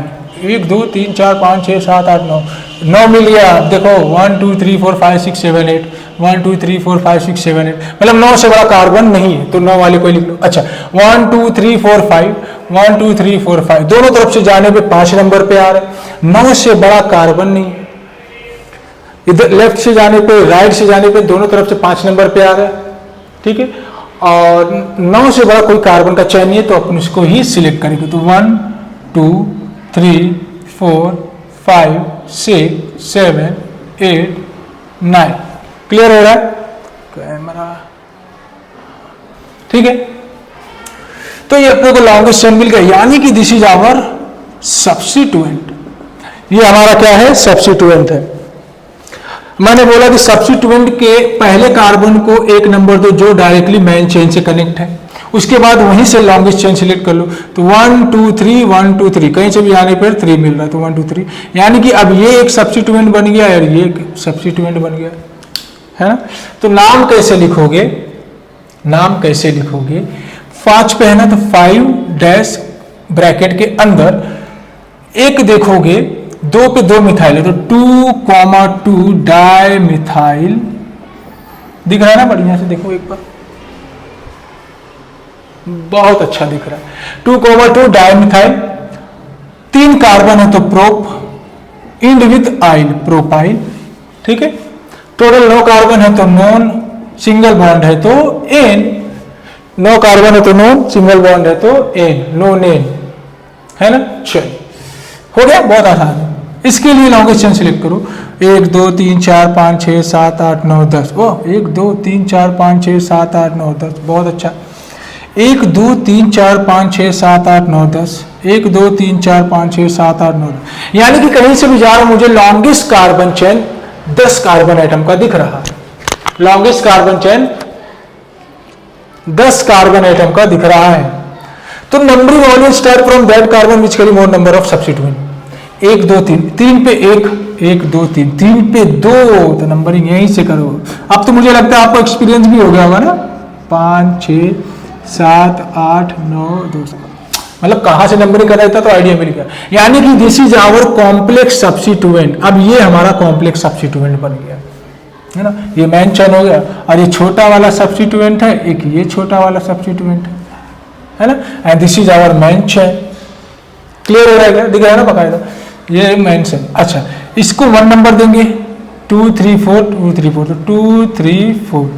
1 2 3 4 5 6 7 8 9, 9 मिल गया। देखो 1 2 3 4 5 6 7 8, 1 2 3 4 5 6 7 8, मतलब 9 से बड़ा कार्बन नहीं है, तो 9 वाले को लिख लो। अच्छा, 1 2 3 4 5, 1 2 3 4 5, दोनों तरफ से जाने पे 5 नंबर पे आ रहे, 9 से बड़ा कार्बन नहीं है। इधर लेफ्ट से जाने पे, राइट से जाने पे दोनों तरफ से 5 नंबर पे आ रहा है, ठीक है। और 9 से बड़ा कोई कार्बन का चयन नहीं है, तो अपन इसको ही सिलेक्ट करेंगे। तो 1 2 3 4 5 6 7 8 9। क्लियर हो रहा है कैमरा, ठीक है। तो ये अपने को लॉन्गेस्ट चेन मिल गया, यानी कि दिस इज आवर सब्स्टिट्यूएंट। ये हमारा क्या है, सब्स्टिट्यूएंट है। मैंने बोला कि सब्स्टिट्यूएंट के पहले कार्बन को एक नंबर दो जो डायरेक्टली मेन चेन से कनेक्ट है, उसके बाद वहीं से लॉन्गेस्ट चेन सिलेक्ट कर लो। तो 1 2 3 1 2 3, कहीं से भी आने पर 3 मिल रहा है, तो 1 2 3, यानी कि अब ये एक सब्स्टिट्यूएंट बन गया और ये एक सब्स्टिट्यूएंट बन गया, है ना। तो नाम कैसे लिखोगे, नाम कैसे लिखोगे, 5 पे है ना, तो 5 डैश ब्रैकेट के अंदर एक देखोगे, 2 पे 2 मिथाइल है, तो 2,2 डाई मिथाइल दिख रहा है ना, बढ़िया से देखो एक बार, बहुत अच्छा दिख रहा है। 2,2 डाई मिथाइल, 3 कार्बन है तो prop, end with yl propyl, ठीक है। टोटल 9 कार्बन है तो नॉन, सिंगल बॉन्ड है तो एन, 9 कार्बन है तो नॉन, सिंगल बॉन्ड है तो एन, नॉन एन, है ना। चलिए हो गया, बहुत आसान है। इसके लिए लॉन्गेस्ट चेन सिलेक्ट करो, 1 2 3 4 5 6 7 8 9 10, ओ 1 2 3 4 5 6 7 8 9 10, बहुत अच्छा। 1 2 3 4 5 6 7 8 9 10, 1 2 3 4 5 6 7 8 9 10, यानी कि कहीं से भी जा रहा हूं, मुझे longest carbon chain 10 carbon atom का दिख रहा है, longest carbon chain 10 carbon atom का दिख रहा है। तो numbering always start from that carbon which carry more number of substituent. 1 2 3, 3 पे 1 1 2 3, 3 पे 2, तो नंबरिंग यहीं से करो। अब तो मुझे लगता है आपको एक्सपीरियंस भी हो गया होगा ना, 5 6 7 8 9 2, मतलब कहां से नंबरिंग कर रहा था, तो आइडिया मिल गया। यानी कि this is our complex substituent. अब ये हमारा कॉम्प्लेक्स सब्स्टिट्यूएंट बन गया, है ना। ये मेन चेन हो गया, और ये छोटा वाला सब्स्टिट्यूएंट है, एक ये छोटा वाला सब्स्टिट्यूएंट है ना, and this is our main chain. Clear हो रहा है, दिख रहा है ना बकायदा, ये मेन चेन। अच्छा, इसको 1 नंबर देंगे, 2 3 4 2 3 4, तो 2 3 4,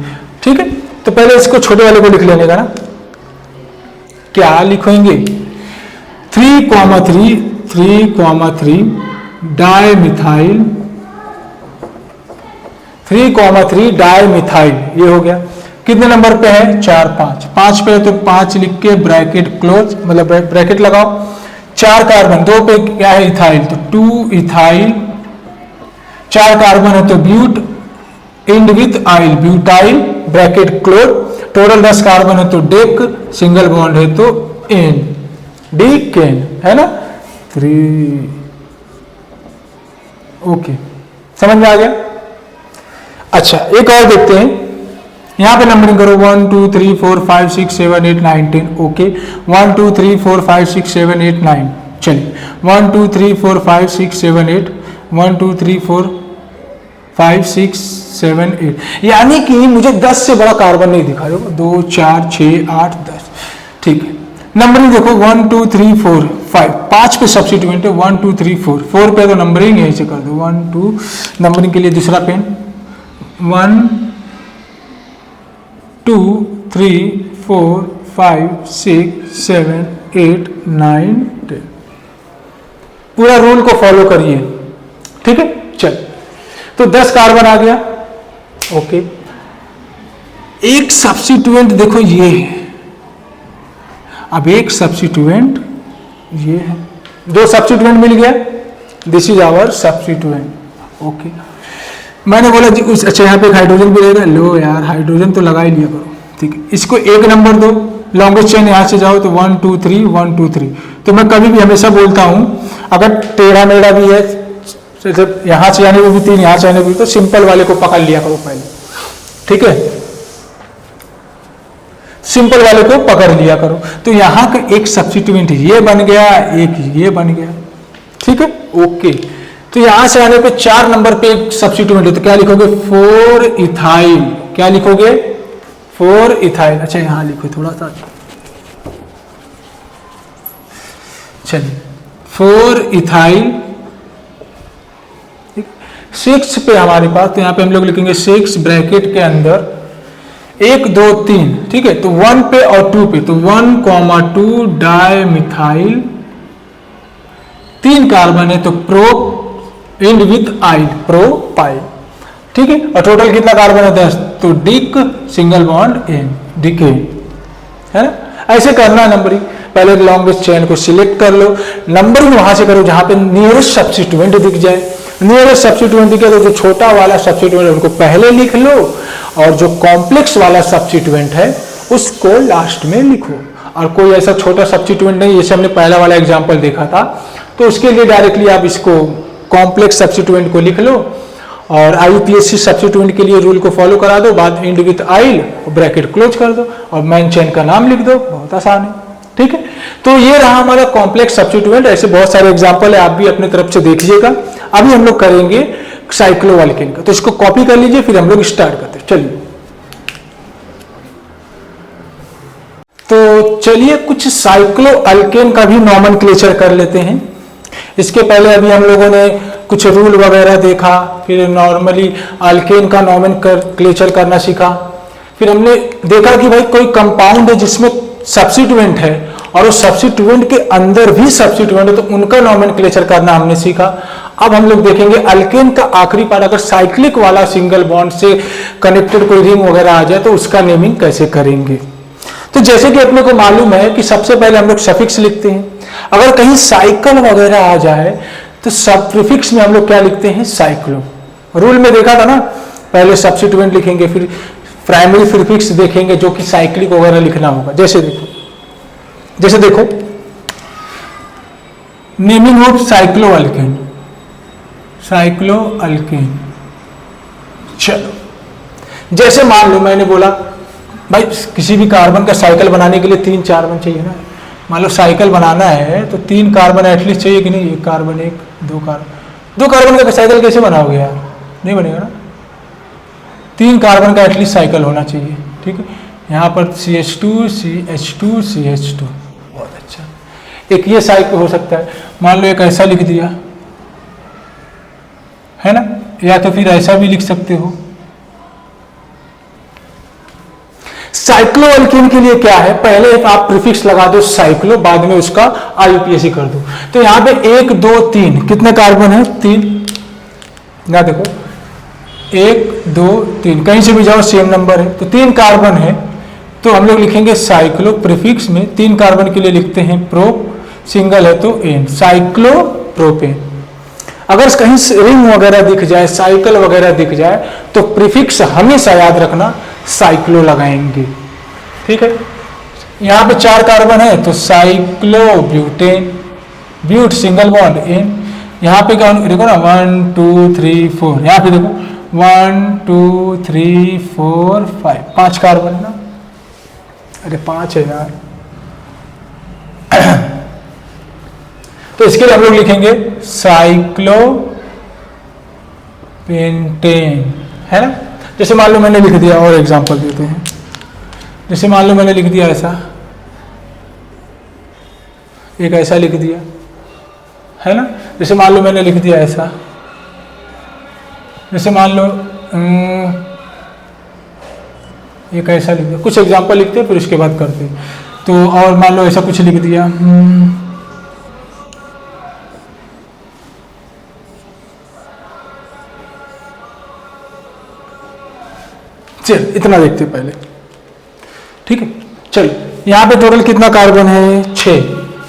ठीक है। तो पहले इसको छोटे वाले को लिख लेने का ना, क्या लिखेंगे, 3,3 डाई मिथाइल, 3,3 डाई मिथाइल, ये हो गया। कितने नंबर पे है, 4 5, 5 पे है तो 5 लिख के ब्रैकेट क्लोज, मतलब ब्रैकेट लगाओ। 4 कार्बन, 2 पे क्या है, इथाइल, तो 2 इथाइल, 4 कार्बन है तो but, end with yl butyl, bracket close. Total 10 carbon है तो डेक, सिंगल बॉन्ड है तो एन, डीकेन, है ना, 3। ओके, समझ में आ गया। अच्छा, एक और देखते हैं, यहां पे नंबरिंग करो, 1 2 3 4 5 6 7 8 9 10, ओके। 1 2 3 4 5 6 7 8 9, चलिए 1 2 3 4 5 6 7 8, 1 2 3 4 5 6 7 8, यानी कि मुझे 10 से बड़ा कार्बन नहीं दिखा, 2 4 6 8 10, ठीक है। नंबरिंग देखो, 1 2 3 4 5, 5 पे सब्स्टिट्यूएंट है, 1 2 3 4, 4 पे तो नंबरिंग यहीं से कर दो, 1 2, नंबरिंग के लिए दूसरा पेन, 1 2 3 4 5 6 7 8 9 10, पूरा रूल को फॉलो करिए, ठीक है। चल, तो 10 कार्बन आ गया, ओके। एक सब्स्टिट्यूएंट देखो ये है, अब एक सब्स्टिट्यूएंट ये है, 2 सब्स्टिट्यूएंट मिल गया, this is our substituent, okay. मैंने बोला जी उस, अच्छा यहाँ पे हाइड्रोजन भी रहेगा, लो यार हाइड्रोजन तो लगा ही लिया करो, ठीक है। इसको 1 नंबर दो, लॉन्गेस्ट चेन यहाँ से जाओ तो 1 2 3 1 2 3। तो मैं कभी भी हमेशा बोलता हूँ, अगर टेढ़ा मेढ़ा भी है, यहाँ से आने में भी 3, यहाँ से आने में भी, तो सिंपल वाले को पकड़ लिया करो पहले, ठीक है, सिंपल वाले को पकड़ लिया करो। तो यहाँ का एक सब्स्टिट्यूएंट ये बन गया, एक ये बन गया, ठीक है, ओके। तो यहां से आने पे 4 नंबर पे एक सब्स्टिट्यूएंट है, तो क्या लिखोगे, 4 इथाइल, क्या लिखोगे, 4 इथाइल। अच्छा यहां लिखो थोड़ा सा, चलिए 4 इथाइल, 6 पे हमारे पास, तो यहाँ पे हम लोग लिखेंगे 6 ब्रैकेट के अंदर 1 2 3, ठीक है। तो 1 पे और 2 पे, तो 1,2 डाई मिथाइल, 3 कार्बन है तो pro end with yl, propyl, ठीक है। और टोटल कितना कार्बन है 10, तो dec single bond ane, decane, है ना। ऐसे करना है नंबरिंग। पहले लॉन्गेस्ट चेन को सिलेक्ट कर लो, नंबरिंग वहां से करो जहां पे नियरेस्ट सब्स्टिट्यूएंट दिख जाए। नियरेस्ट सब्स्टिट्यूएंट दिखे तो जो छोटा वाला सब्स्टिट्यूएंट है उनको पहले लिख लो, और जो कॉम्प्लेक्स वाला सब्स्टिट्यूएंट है उसको लास्ट में लिखो। और कोई ऐसा छोटा सब्स्टिट्यूएंट नहीं, जैसे हमने पहला वाला एग्जाम्पल देखा था, तो उसके लिए डायरेक्टली आप इसको कॉम्प्लेक्स सब्स्टिट्यूएंट को लिख लो, और IUPAC सब्स्टिट्यूएंट के लिए रूल को फॉलो करा दो, बाद end with yl, bracket close कर दो और मेन चेन का नाम लिख दो, बहुत आसान है, ठीक है। तो ये रहा हमारा कॉम्प्लेक्स सब्स्टिट्यूएंट। ऐसे बहुत सारे एग्जांपल है, आप भी अपने तरफ से देखिएगा। अभी हम लोग करेंगे साइक्लोअल्केन का, तो इसको कॉपी कर लीजिए, फिर हम लोग स्टार्ट करते हैं। चलिए, तो चलिए कुछ साइक्लोअल्केन का भी नॉमेनक्लेचर कर लेते हैं। इसके पहले अभी हम लोगों ने कुछ रूल वगैरह देखा, फिर नॉर्मली अल्केन का नॉमेनक्लेचर करना सीखा। फिर हमने देखा कि भाई कोई कंपाउंड है जिसमें सब्स्टिट्यूएंट है और उस सब्स्टिट्यूएंट के अंदर भी सब्स्टिट्यूएंट है, तो उनका नॉमेनक्लेचर करना हमने सीखा। अब हम लोग देखेंगे अल्केन का आखिरी पार्ट, अगर साइक्लिक वाला सिंगल बॉन्ड से कनेक्टेड कोई रिंग वगैरह आ जाए तो उसका नेमिंग कैसे करेंगे। तो जैसे कि अपने को मालूम है कि सबसे पहले हम लोग सफिक्स लिखते हैं। अगर कहीं साइकिल वगैरह आ जाए तो सब प्रीफिक्स में हम लोग क्या लिखते हैं, साइक्लो। रूल में देखा था ना, पहले सब्स्टिट्यूएंट लिखेंगे, फिर प्राइमरी प्रीफिक्स देखेंगे जो कि साइक्लिक वगैरह लिखना होगा। जैसे देखो नेमिंग ऑफ साइक्लोअल्केन, साइक्लोअल्केन। चलो, जैसे मान लो मैंने बोला भाई किसी भी कार्बन का साइकिल बनाने के लिए 3 कार्बन चाहिए ना। मान लो साइकिल बनाना है तो 3 कार्बन एटलीस्ट चाहिए कि नहीं, 1 कार्बन 1 2 कार्बन। 2 कार्बन का साइकिल कैसे बनाओगे यार, नहीं बनेगा ना। 3 कार्बन का एटलीस्ट साइकिल होना चाहिए, ठीक है। यहाँ पर CH2 CH2 CH2, बहुत अच्छा। एक ये साइकिल हो सकता है, मान लो एक ऐसा लिख दिया है ना, या तो फिर ऐसा भी लिख सकते हो। साइक्लोअल्केन के लिए क्या है, पहले आप प्रीफिक्स लगा दो साइक्लो, बाद में उसका IUPAC कर दो। तो यहां पे 1 2 3 कितने कार्बन है, 3। ना देखो 1 2 3, कहीं से भी जाओ सेम नंबर है, तो 3 कार्बन है। तो हम लोग लिखेंगे साइक्लो, प्रीफिक्स में 3 कार्बन के लिए लिखते हैं प्रोप, सिंगल है तो एन, साइक्लो प्रोपेन। अगर कहीं रिंग वगैरह दिख जाए, साइकिल वगैरह दिख जाए, तो प्रीफिक्स हमेशा याद रखना साइक्लो लगाएंगे, ठीक है। यहां पे 4 कार्बन है तो cyclo butane, but single bond ane. यहां पे क्या देखो ना 1 2 3 4, यहां पे देखो 1 2 3 4 5, 5 कार्बन है ना, अरे 5 है यार। तो इसके लिए हम लोग लिखेंगे साइक्लो पेंटेन, है ना। जैसे मान लो मैंने लिख दिया, और एग्जांपल देते हैं। जैसे मान लो मैंने लिख दिया ऐसा, एक ऐसा लिख दिया है ना। जैसे मान लो मैंने लिख दिया ऐसा, जैसे मान लो एक ऐसा लिख दिया। कुछ एग्जांपल लिखते हैं फिर उसके बाद करते हैं। तो और मान लो ऐसा कुछ लिख दिया, चल इतना देखते हैं पहले, ठीक है। चल यहाँ पे टोटल कितना कार्बन है, 6।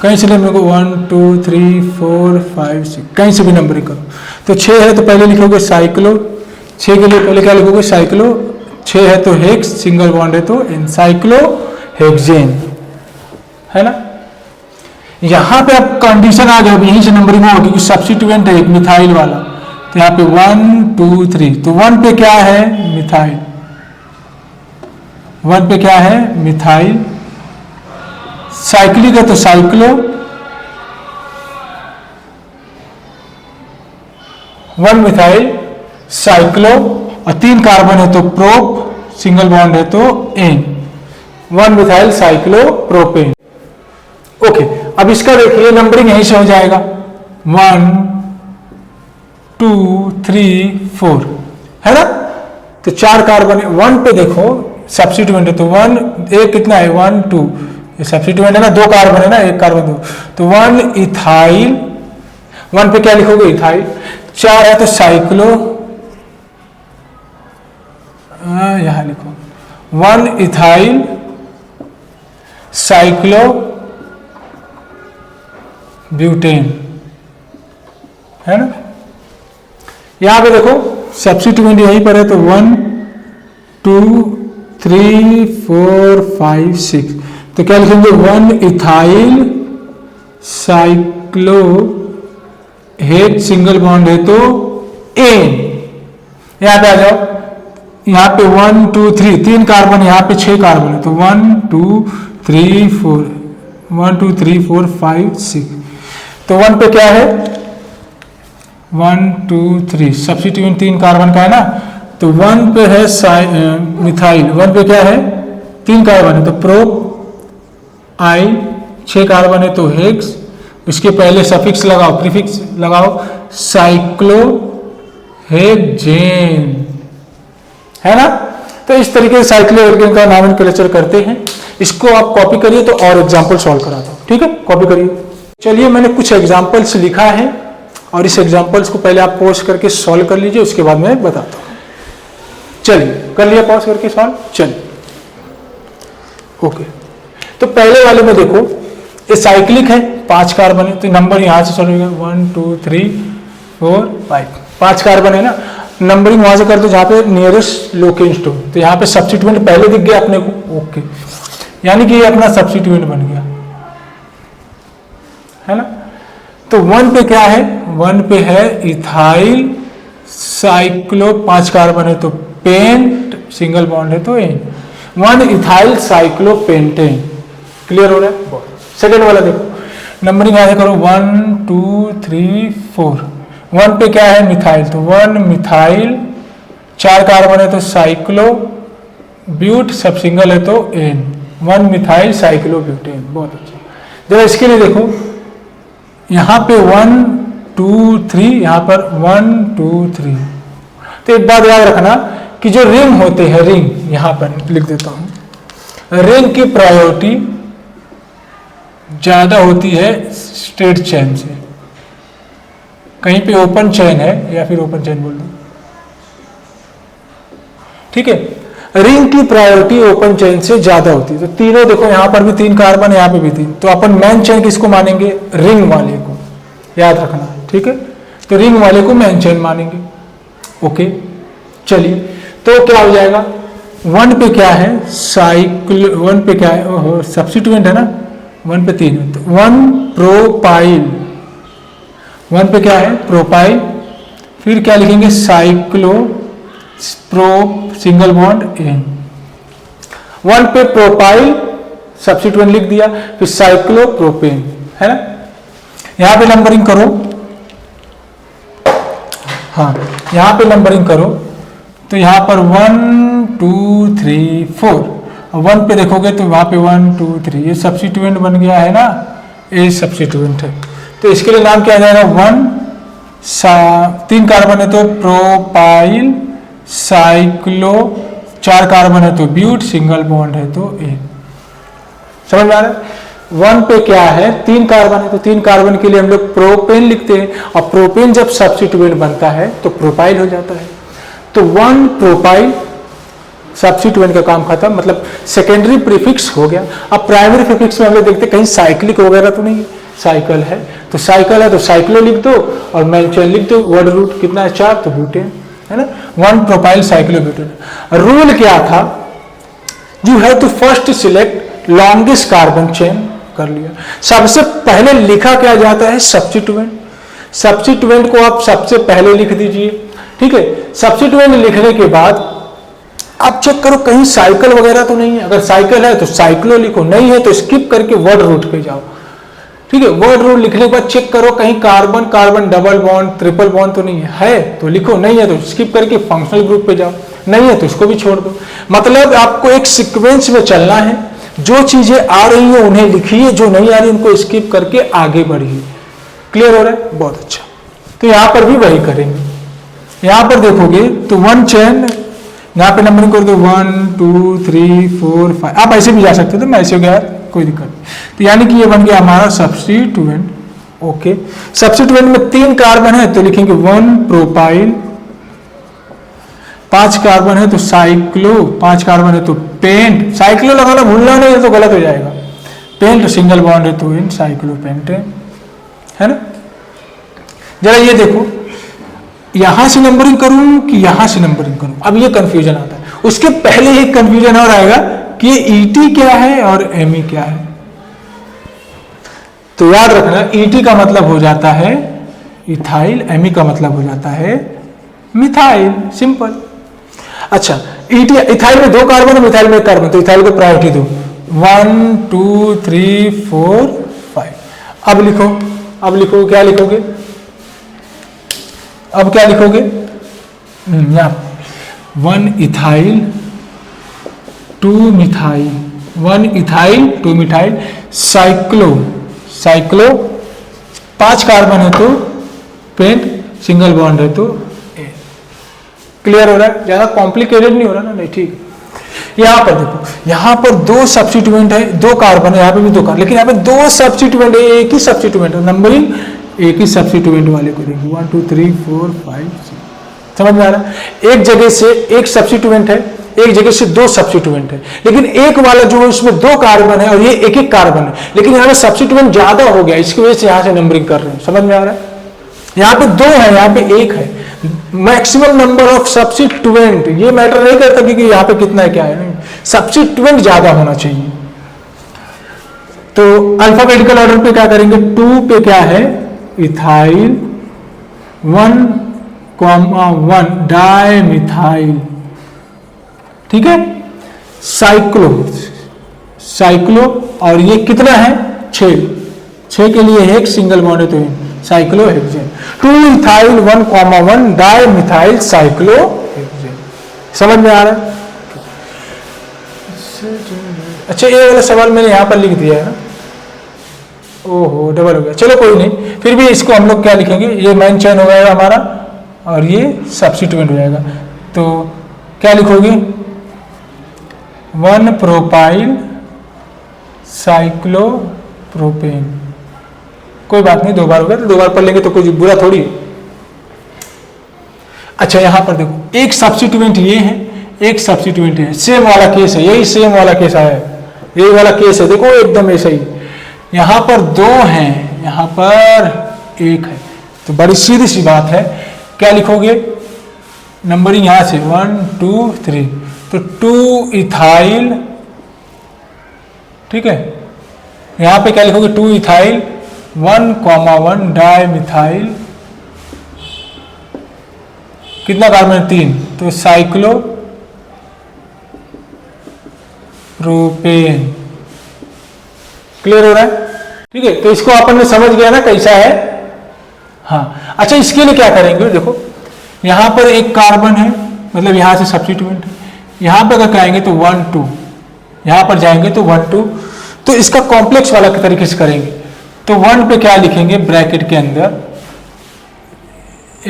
कहीं से मेरे को 1 2 3 4 5 6, कहीं से भी नंबरिंग करो। तो 6 है तो पहले लिखोगे साइक्लो, 6 के लिए पहले क्या लिखोगे, साइक्लो। 6 है तो हेक्स, सिंगल बॉन्ड है तो एनसाइक्लो हेक्सेन, है ना। यहाँ पे अब कंडीशन आ गया, यहीं से नंबरिंग होगा क्योंकि सब्स्टिट्यूएंट है एक मिथाइल वाला। तो यहाँ पे 1 2 3, तो 1 पे क्या है, मिथाइल। 1 पे क्या है, मिथाइल। साइक्लिक है तो साइक्लो, 1 मिथाइल साइक्लो, और 3 कार्बन है तो प्रोप, सिंगल बॉन्ड है तो ane, 1 methyl cyclo propane. Okay, अब इसका देखिए नंबरिंग यहीं से हो जाएगा 1 2 3 4 है ना। तो 4 कार्बन, 1 पे देखो सब्स्टिट्यूएंट है तो 1 एक कितना है 1 2, ये सब्स्टिट्यूएंट है ना, 2 कार्बन है ना, 1 कार्बन 2, तो 1 इथाइल, 1 पे क्या लिखोगे इथाइल, 4 है तो साइक्लो, यहां लिखो 1 इथाइल साइक्लो ब्यूटेन है ना। यहां पे देखो सब्स्टिट्यूएंट यहीं पर है तो 1 2 3 4 5 6, तो क्या लिखेंगे 1 ethyl cyclo, head single bond है तो एन, यहां पे आ जाओ, यहां पे 1 2 3 3 कार्बन, यहां पे 6 कार्बन है तो 1 2 3 4 1 2 3 4 5 6, तो 1 पे क्या है 1 2 3, सब्स्टिट्यूएंट 3 कार्बन का है ना, तो 1 पे है मिथाइल, 1 पे क्या है 3 कार्बन है तो प्रोप आई, 6 कार्बन है तो हेक्स, उसके पहले सफिक्स लगाओ प्रीफिक्स लगाओ साइक्लो हेक्सेन है ना। तो इस तरीके से साइक्लोहेक्सेन का नॉमेनक्लेचर करते हैं। इसको आप कॉपी करिए तो और एग्जांपल सॉल्व कराता हूं, ठीक है, कॉपी करिए। चलिए मैंने कुछ एग्जांपल्स लिखा है और इस एग्जांपल्स को पहले आप पॉज करके सॉल्व कर लीजिए, उसके बाद मैं बताता हूं। चलिए कर लिया पॉज करके सॉल्व, चलिए ओके। तो पहले वाले में देखो ये साइक्लिक है, 5 कार्बन है तो नंबर यहां से शुरू होगा 1 2 3 4 5, 5 कार्बन है ना, नंबरिंग वहां से कर दो जहां पे नियरेस्ट लोकेस्ट हो, तो यहाँ पे सब्स्टिट्यूएंट पहले दिख गया अपने को, ओके, यानी कि ये अपना सब्स्टिट्यूएंट बन गया है ना। तो 1 पे क्या है 1 पे है इथाइल साइक्लो, 5 कार्बन है तो पेंट सिंगल बॉन्ड है तो ane, 1 ethyl cyclo pentane, clear हो रहा है। सेकेंड वाला देखो नंबरिंग ऐसे करो 1 2 3 4, 1 पे क्या है मिथाइल तो 1 मिथाइल, 4 कार्बन है तो साइक्लो ब्यूट, सब सिंगल है तो एन, 1 मिथाइल साइक्लो ब्यूटेन, बहुत अच्छा। जरा इसके लिए देखो यहां पे 1 2 3, यहां पर 1 2 3, तो एक बात याद रखना कि जो रिंग होते हैं, रिंग यहां पर लिख देता हूं, रिंग की प्रायोरिटी ज्यादा होती है स्ट्रेट चेन से, कहीं पे ओपन चेन है या फिर ओपन चेन बोल दो, ठीक है, रिंग की प्रायोरिटी ओपन चेन से ज्यादा होती है। तो तीनों देखो यहां पर भी 3 कार्बन, यहां पे भी 3, तो अपन मेन चेन किसको मानेंगे रिंग वाले को, याद रखना, ठीक है, तो रिंग वाले को मेन चेन मानेंगे, ओके। चलिए तो क्या हो जाएगा 1 पे क्या है साइक्लो, 1 पे क्या है सब्स्टिट्यूएंट है ना, 1 पे 3 है तो 1 प्रोपाइल, 1 पे क्या है प्रोपाइल, फिर क्या लिखेंगे cyclo pro single bond ane, 1 पे प्रोपाइल सब्स्टिट्यूएंट लिख दिया, फिर साइक्लो प्रोपेन है ना। यहां पे नंबरिंग करो, हाँ यहां पे नंबरिंग करो तो यहां पर 1 2 3 4, 1 पे देखोगे तो वहां पे 1 2 3, ये सब्स्टिट्यूएंट बन गया है ना, ये सब्स्टिट्यूएंट है, तो इसके लिए नाम क्या आ जाएगा 1 3 कार्बन है तो प्रोपाइल साइक्लो, 4 कार्बन है तो ब्यूट, सिंगल बॉन्ड है तो एन, समझ में आ रहा है। 1 पे क्या है 3 कार्बन है तो 3 कार्बन के लिए हम लोग प्रोपेन लिखते हैं, और प्रोपेन जब सब्स्टिट्यूएंट बनता है तो प्रोपाइल हो जाता है, तो 1 प्रोपाइल सब्स्टिट्यूएंट का काम खत्म, मतलब सेकेंडरी प्रीफिक्स हो गया। अब प्राइमरी प्रीफिक्स में हम लोग देखते कहीं साइक्लिक वगैरह तो नहीं है, साइकिल है तो साइकिल है तो साइक्लो लिख दो और मेन चेन लिख दो, वर्ड रूट कितना है 4 तो ब्यूटेन है ना, 1 प्रोपाइल साइक्लो ब्यूटेन। रूल क्या था, you have to first select longest carbon chain, कर लिया। सबसे पहले लिखा क्या जाता है सब्स्टिट्यूएंट, सब्स्टिट्यूएंट को आप सबसे पहले लिख दीजिए, ठीक है। सब्स्टिट्यूएंट लिखने के बाद आप चेक करो कहीं साइकिल वगैरह तो नहीं है, अगर साइकिल है तो साइक्लो लिखो, नहीं है तो स्किप करके वर्ड रूट पे जाओ, ठीक है। वर्ड रूट लिखने के बाद चेक करो कहीं carbon carbon double bond triple bond तो नहीं है तो लिखो, नहीं है तो स्किप करके फंक्शनल ग्रुप पे जाओ, नहीं है तो इसको भी छोड़ दो। मतलब आपको एक सीक्वेंस में चलना है, जो चीजें आ रही हैं उन्हें लिखिए, जो नहीं आ रही उनको स्किप करके आगे बढ़िए। क्लियर हो रहा है, बहुत अच्छा। तो यहां पर भी वही करेंगे। यहां पर देखोगे तो 1 चेन, यहाँ पे नंबरिंग कर दो 1 2 3 4 5, आप ऐसे भी जा सकते थे, मैं ऐसे हो गया, कोई दिक्कत नहीं। तो यानी कि ये बन गया हमारा सब्स्टिट्यूएंट। ओके, सब्स्टिट्यूएंट में 3 कार्बन है तो लिखेंगे 1 प्रोपाइल, 5 कार्बन है तो साइक्लो, 5 कार्बन है तो पेंट, साइक्लो लगाना भूलना नहीं है तो गलत हो जाएगा, पेंट सिंगल बॉन्ड है तो इन साइक्लो पेंट है ना। जरा ये देखो, यहां से नंबरिंग करूं कि यहां से नंबरिंग करूं, अब ये कंफ्यूजन आता है। उसके पहले एक कंफ्यूजन और आएगा कि ये ईटी क्या है और एमई क्या है। तो याद रखना, ईटी का मतलब हो जाता है इथाइल, एमई का मतलब हो जाता है मिथाइल, सिंपल। अच्छा, ईटी इथाइल में 2 कार्बन है, मिथाइल में 1 कार्बन, तो इथाइल को प्रायोरिटी दो, 1 2 3 4 5। अब लिखो, अब लिखो, क्या लिखोगे, अब क्या लिखोगे, यहां 1 ethyl 2 methyl, 1 ethyl 2 methyl, cyclo, cyclo 5 carbon है तो पेंट, सिंगल बॉन्ड है तो ए। क्लियर हो रहा है, ज्यादा कॉम्प्लिकेटेड नहीं हो रहा ना, नहीं ठीक। यहां पर देखो, यहां पर 2 सब्स्टिट्यूएंट है, 2 कार्बन है, यहां पे भी 2 कार्बन, लेकिन यहां पे 2 सब्स्टिट्यूएंट है, एक ही सब्स्टिट्यूएंट है, नंबरिंग एक ही सब्स्टिट्यूएंट वाले को देंगे 1 2 3 4 5 6। समझ में आ रहा है, एक जगह से एक सब्स्टिट्यूएंट है, एक जगह से 2 सब्स्टिट्यूएंट है, लेकिन एक वाला जो है उसमें 2 कार्बन है और ये एक एक कार्बन है, लेकिन यहाँ पे सब्स्टिट्यूएंट ज्यादा हो गया, इसकी वजह से यहां से नंबरिंग कर रहे हैं। समझ में आ रहा है, यहाँ पे 2 है, यहाँ पे 1 है। मैक्सिमम नंबर ऑफ सब्स्टिट्यूएंट, ये मैटर नहीं करता कि यहाँ पे कितना है क्या है, नहीं, सब्स्टिट्यूएंट ज्यादा होना चाहिए। तो अल्फाबेटिकल ऑर्डर पे क्या करेंगे, 2 पे क्या है इथाइल, 1,1 डाई मिथाइल, ठीक है, साइक्लो, साइक्लो, और ये कितना है 6 के लिए एक सिंगल बॉन्ड है तो cyclohexane, 2 ethyl 1,1 di methyl cyclohexane. समझ में आ रहा है। अच्छा, ये वाला सवाल मैंने यहां पर लिख दिया है ना, ओहो डबल हो गया, चलो कोई नहीं, फिर भी इसको हम लोग क्या लिखेंगे, ये मेन चेन हो जाएगा हमारा और ये सब्स्टिट्यूएंट हो जाएगा। तो क्या लिखोगे, 1 प्रोपाइल साइक्लोप्रोपेन, कोई बात नहीं, 2 बार हो गया तो 2 बार पढ़ लेंगे तो कुछ बुरा थोड़ी है। अच्छा, यहां पर देखो, एक सब्स्टिट्यूएंट ये है, एक सब्स्टिट्यूएंट है, सेम वाला केस है, यही सेम वाला केस आया है, यही वाला केस है, देखो एकदम ऐसा ही। यहां पर 2 हैं, यहां पर 1 है, तो बड़ी सीधी सी बात है, क्या लिखोगे, नंबरिंग यहां से 1 2 3, तो 2 इथाइल, ठीक है, यहां पे क्या लिखोगे 2 इथाइल 1,1 डाई मिथाइल, कितना कार्बन 3, तो साइक्लो प्रोपेन। क्लियर हो रहा है, ठीक है, तो इसको अपन ने समझ गया ना कैसा है। हाँ, अच्छा, इसके लिए क्या करेंगे, देखो यहां पर एक कार्बन है, मतलब यहां से सब्स्टिट्यूएंट है, यहां पर अगर कहेंगे तो 1 2, यहां पर जाएंगे तो 1 2, तो इसका कॉम्प्लेक्स वाला के तरीके से करेंगे। तो 1 पे क्या लिखेंगे ब्रैकेट के अंदर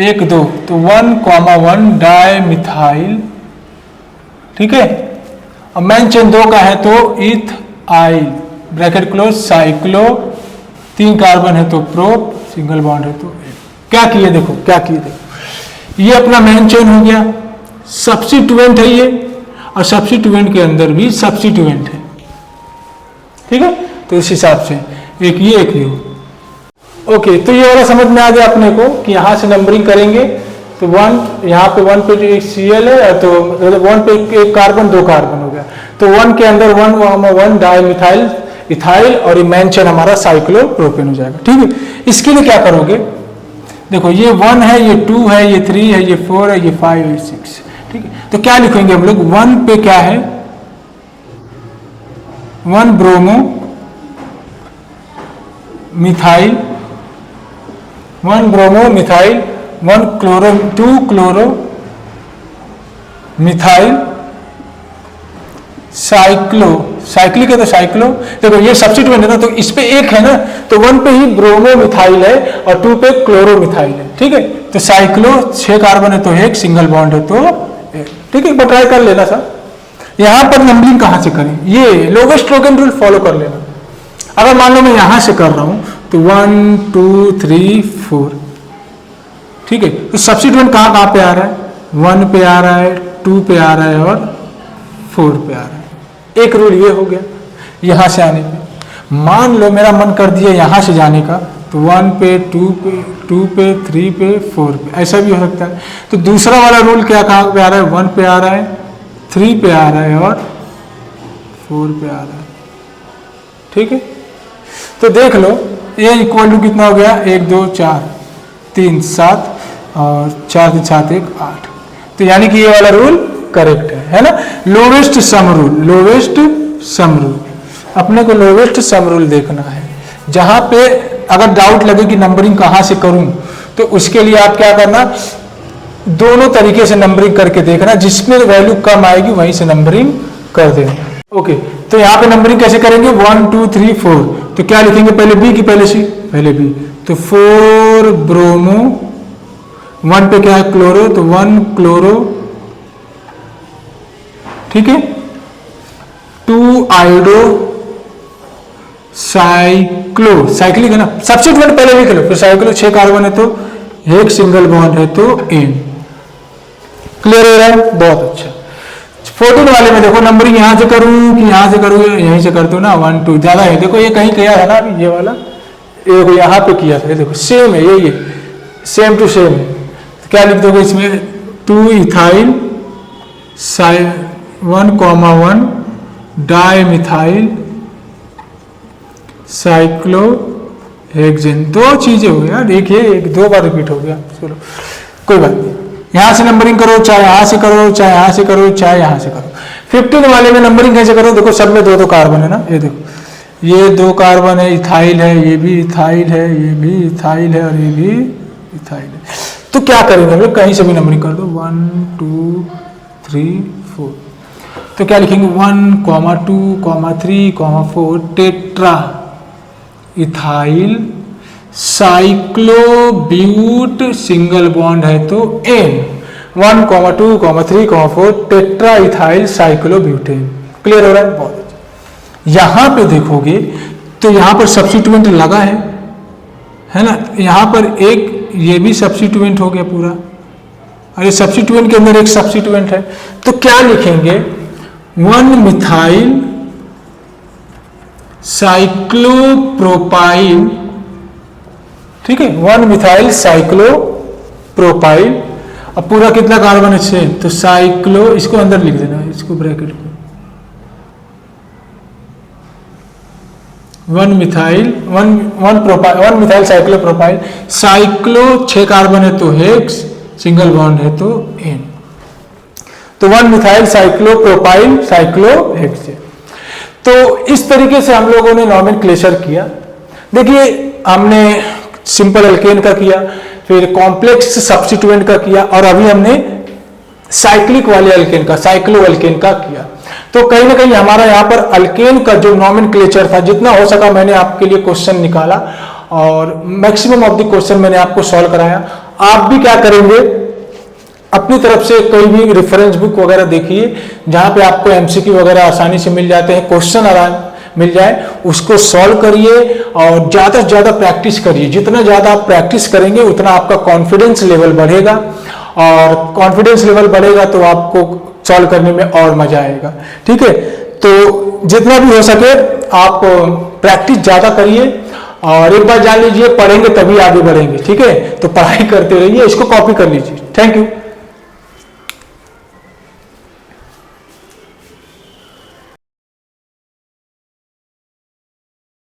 1 2, तो 1,1 डाई मिथाइल, ठीक है, और मेन चेन 2 का है तो ethyl, bracket close, cyclo, 3 carbon है तो प्रोप, सिंगल बॉन्ड है तो क्या किए, देखो क्या किए, देखो ये अपना मेन चेन हो गया, सब्स्टिट्यूएंट है ये, और सब्स्टिट्यूएंट के अंदर भी सब्स्टिट्यूएंट है, ठीक है, तो इस हिसाब से एक ये एक ये। ओके, तो ये वाला समझ में आ गया अपने को कि यहां से नंबरिंग करेंगे तो 1, यहाँ पे 1 पे एक Cl है, तो 1 पे एक कार्बन 2 कार्बन हो गया, तो 1 के अंदर 1,1 डाई मिथाइल इथाइल, और ये मेन चेन हमारा साइक्लोप्रोपेन हो जाएगा। ठीक है, इसके लिए क्या करोगे, देखो ये 1 है, ये 2 है, ये 3 है, ये 4 है, ये 5 है, 6, ठीक है, तो क्या लिखेंगे हम लोग, 1 पे क्या है 1 bromo methyl, 1 bromo methyl, 1 chloro, 2 chloro methyl cyclo, cyclic है तो साइक्लो, देखो ये सब्स्टिट्यूएंट है ना, तो इस पे 1 है ना, तो 1 पे ही ब्रोमो मिथाइल है और 2 पे क्लोरो मिथाइल है। ठीक है। तो साइक्लो 6 कार्बन है तो एक, सिंगल बॉन्ड है तो एक, ठीक है। एक बार ट्राई कर लेना सर। यहां पर नंबरिंग कहां से करें, ये लोवेस्ट टोकन रूल फॉलो कर लेना। अगर मान लो मैं यहां से कर रहा हूं तो 1 2 3 4, ठीक है। तो सब्स्टिट्यूएंट कहां कहां पे आ रहा है, 1 पे आ रहा है, 2 पे आ रहा है और 4 पे आ रहा है। एक रूल ये हो गया यहां से आने पे। मान लो मेरा मन कर दिया यहां से जाने का, तो 1 पे 2 पे 3 पे 4 पे, ऐसा भी हो सकता है। तो दूसरा वाला रूल क्या कहां पे आ रहा है, 1 पे आ रहा है, 3 पे आ रहा है और 4 पे आ रहा है, ठीक है। तो देख लो ये इक्वल टू कितना हो गया, 1 2 4 3 7 और 4 3 7 1 8। तो यानी कि ये वाला रूल करेक्ट है ना। Lowest sum rule, lowest sum rule, अपने को लोवेस्ट सम रूल देखना है। जहां पे अगर डाउट लगे कि नंबरिंग कहां से करूं, तो उसके लिए आप क्या करना, दोनों तरीके से नंबरिंग करके देखना, जिसमें वैल्यू कम आएगी वहीं से नंबरिंग कर देना। ओके, तो यहाँ पे नंबरिंग कैसे करेंगे, 1 2 3 4। तो क्या लिखेंगे, पहले बी की पहले सी, पहले बी। तो 4 ब्रोमो, 1 पे क्या है क्लोरो, तो 1 क्लोरो, ठीक है। 2 आयोडो साइक्लो, साइक्लिक है ना, सब्स्टिट्यूएंट पहले लिख लो, फिर साइक्लो 6 कार्बन है तो एक सिंगल बॉन्ड है तो एन। क्लियर हो रहा है, बहुत अच्छा। 14 वाले में देखो नंबरिंग यहां से करूं कि यहां से करूं, यहीं से कर दो ना, 1 2 ज्यादा है। देखो ये कहीं किया है ना अभी, ये वाला ये यहां पे किया था, देखो सेम है, ये सेम टू सेम है। तो क्या लिख दोगे इसमें, 2 इथाइल 1,1 डाई मिथाइल साइक्लोहेक्सेन। 2 चीजें हो गया, देखिए एक 2 बार रिपीट हो गया, चलो कोई बात नहीं। यहां से नंबरिंग करो, चाहे यहां से करो, चाहे यहां से करो, चाहे यहां से करो। 15 वाले में नंबरिंग कैसे करो, देखो सब में 2 कार्बन है ना, ये देखो ये 2 कार्बन है, इथाइल है, ये भी इथाइल है, ये भी इथाइल है और ये भी इथाइल है। तो क्या करेंगे हम लोग, कहीं से भी नंबरिंग कर दो, 1 2 3 4। तो क्या लिखेंगे, 1 2 3 4 tetra ethyl cyclobut, single bond है तो ane. 1 2 3 4 tetra ethyl cyclobutane. Clear हो रहा है, बहुत अच्छा। यहां पे देखोगे तो यहां पर सब्स्टिट्यूएंट लगा है ना, यहां पर एक ये भी सब्स्टिट्यूएंट हो गया पूरा, और ये सब्स्टिट्यूएंट के अंदर एक सब्स्टिट्यूएंट है। तो क्या लिखेंगे, 1 मिथाइल साइक्लोप्रोपाइल, ठीक है, 1 मिथाइल साइक्लोप्रोपाइल। अब पूरा कितना कार्बन है, 6, तो साइक्लो, इसको अंदर लिख देना, इसको ब्रैकेट में, 1 मिथाइल साइक्लोप्रोपाइल, साइक्लो 6 कार्बन है तो हेक्स, सिंगल बॉन्ड है तो एन। तो 1 मिथाइल साइक्लोप्रोपाइल साइक्लोहेक्सेन। तो इस तरीके से हम लोगों ने नॉमेनक्लेचर किया। देखिए हमने सिंपल अल्केन का किया, फिर कॉम्प्लेक्स सब्स्टिट्यूएंट का किया, और अभी हमने साइक्लिक वाले अल्केन का, साइक्लो अल्केन का किया। तो कहीं ना कहीं हमारा यहाँ पर अल्केन का जो नॉमेनक्लेचर था, जितना हो सका मैंने आपके लिए क्वेश्चन निकाला, और मैक्सिमम ऑफ द क्वेश्चन मैंने आपको सॉल्व कराया। आप भी क्या करेंगे, अपनी तरफ से कोई भी रेफरेंस बुक वगैरह देखिए, जहां पे आपको एमसीक्यू वगैरह आसानी से मिल जाते हैं, क्वेश्चन आराम मिल जाए, उसको सॉल्व करिए और ज्यादा से ज्यादा प्रैक्टिस करिए। जितना ज्यादा आप प्रैक्टिस करेंगे उतना आपका कॉन्फिडेंस लेवल बढ़ेगा, और कॉन्फिडेंस लेवल बढ़ेगा तो आपको सॉल्व करने में और मजा आएगा, ठीक है। तो जितना भी हो सके आप प्रैक्टिस ज्यादा करिए, और एक बार जान लीजिए, पढ़ेंगे तभी आगे बढ़ेंगे, ठीक है। तो पढ़ाई करते रहिए, इसको कॉपी कर लीजिए। Thank you.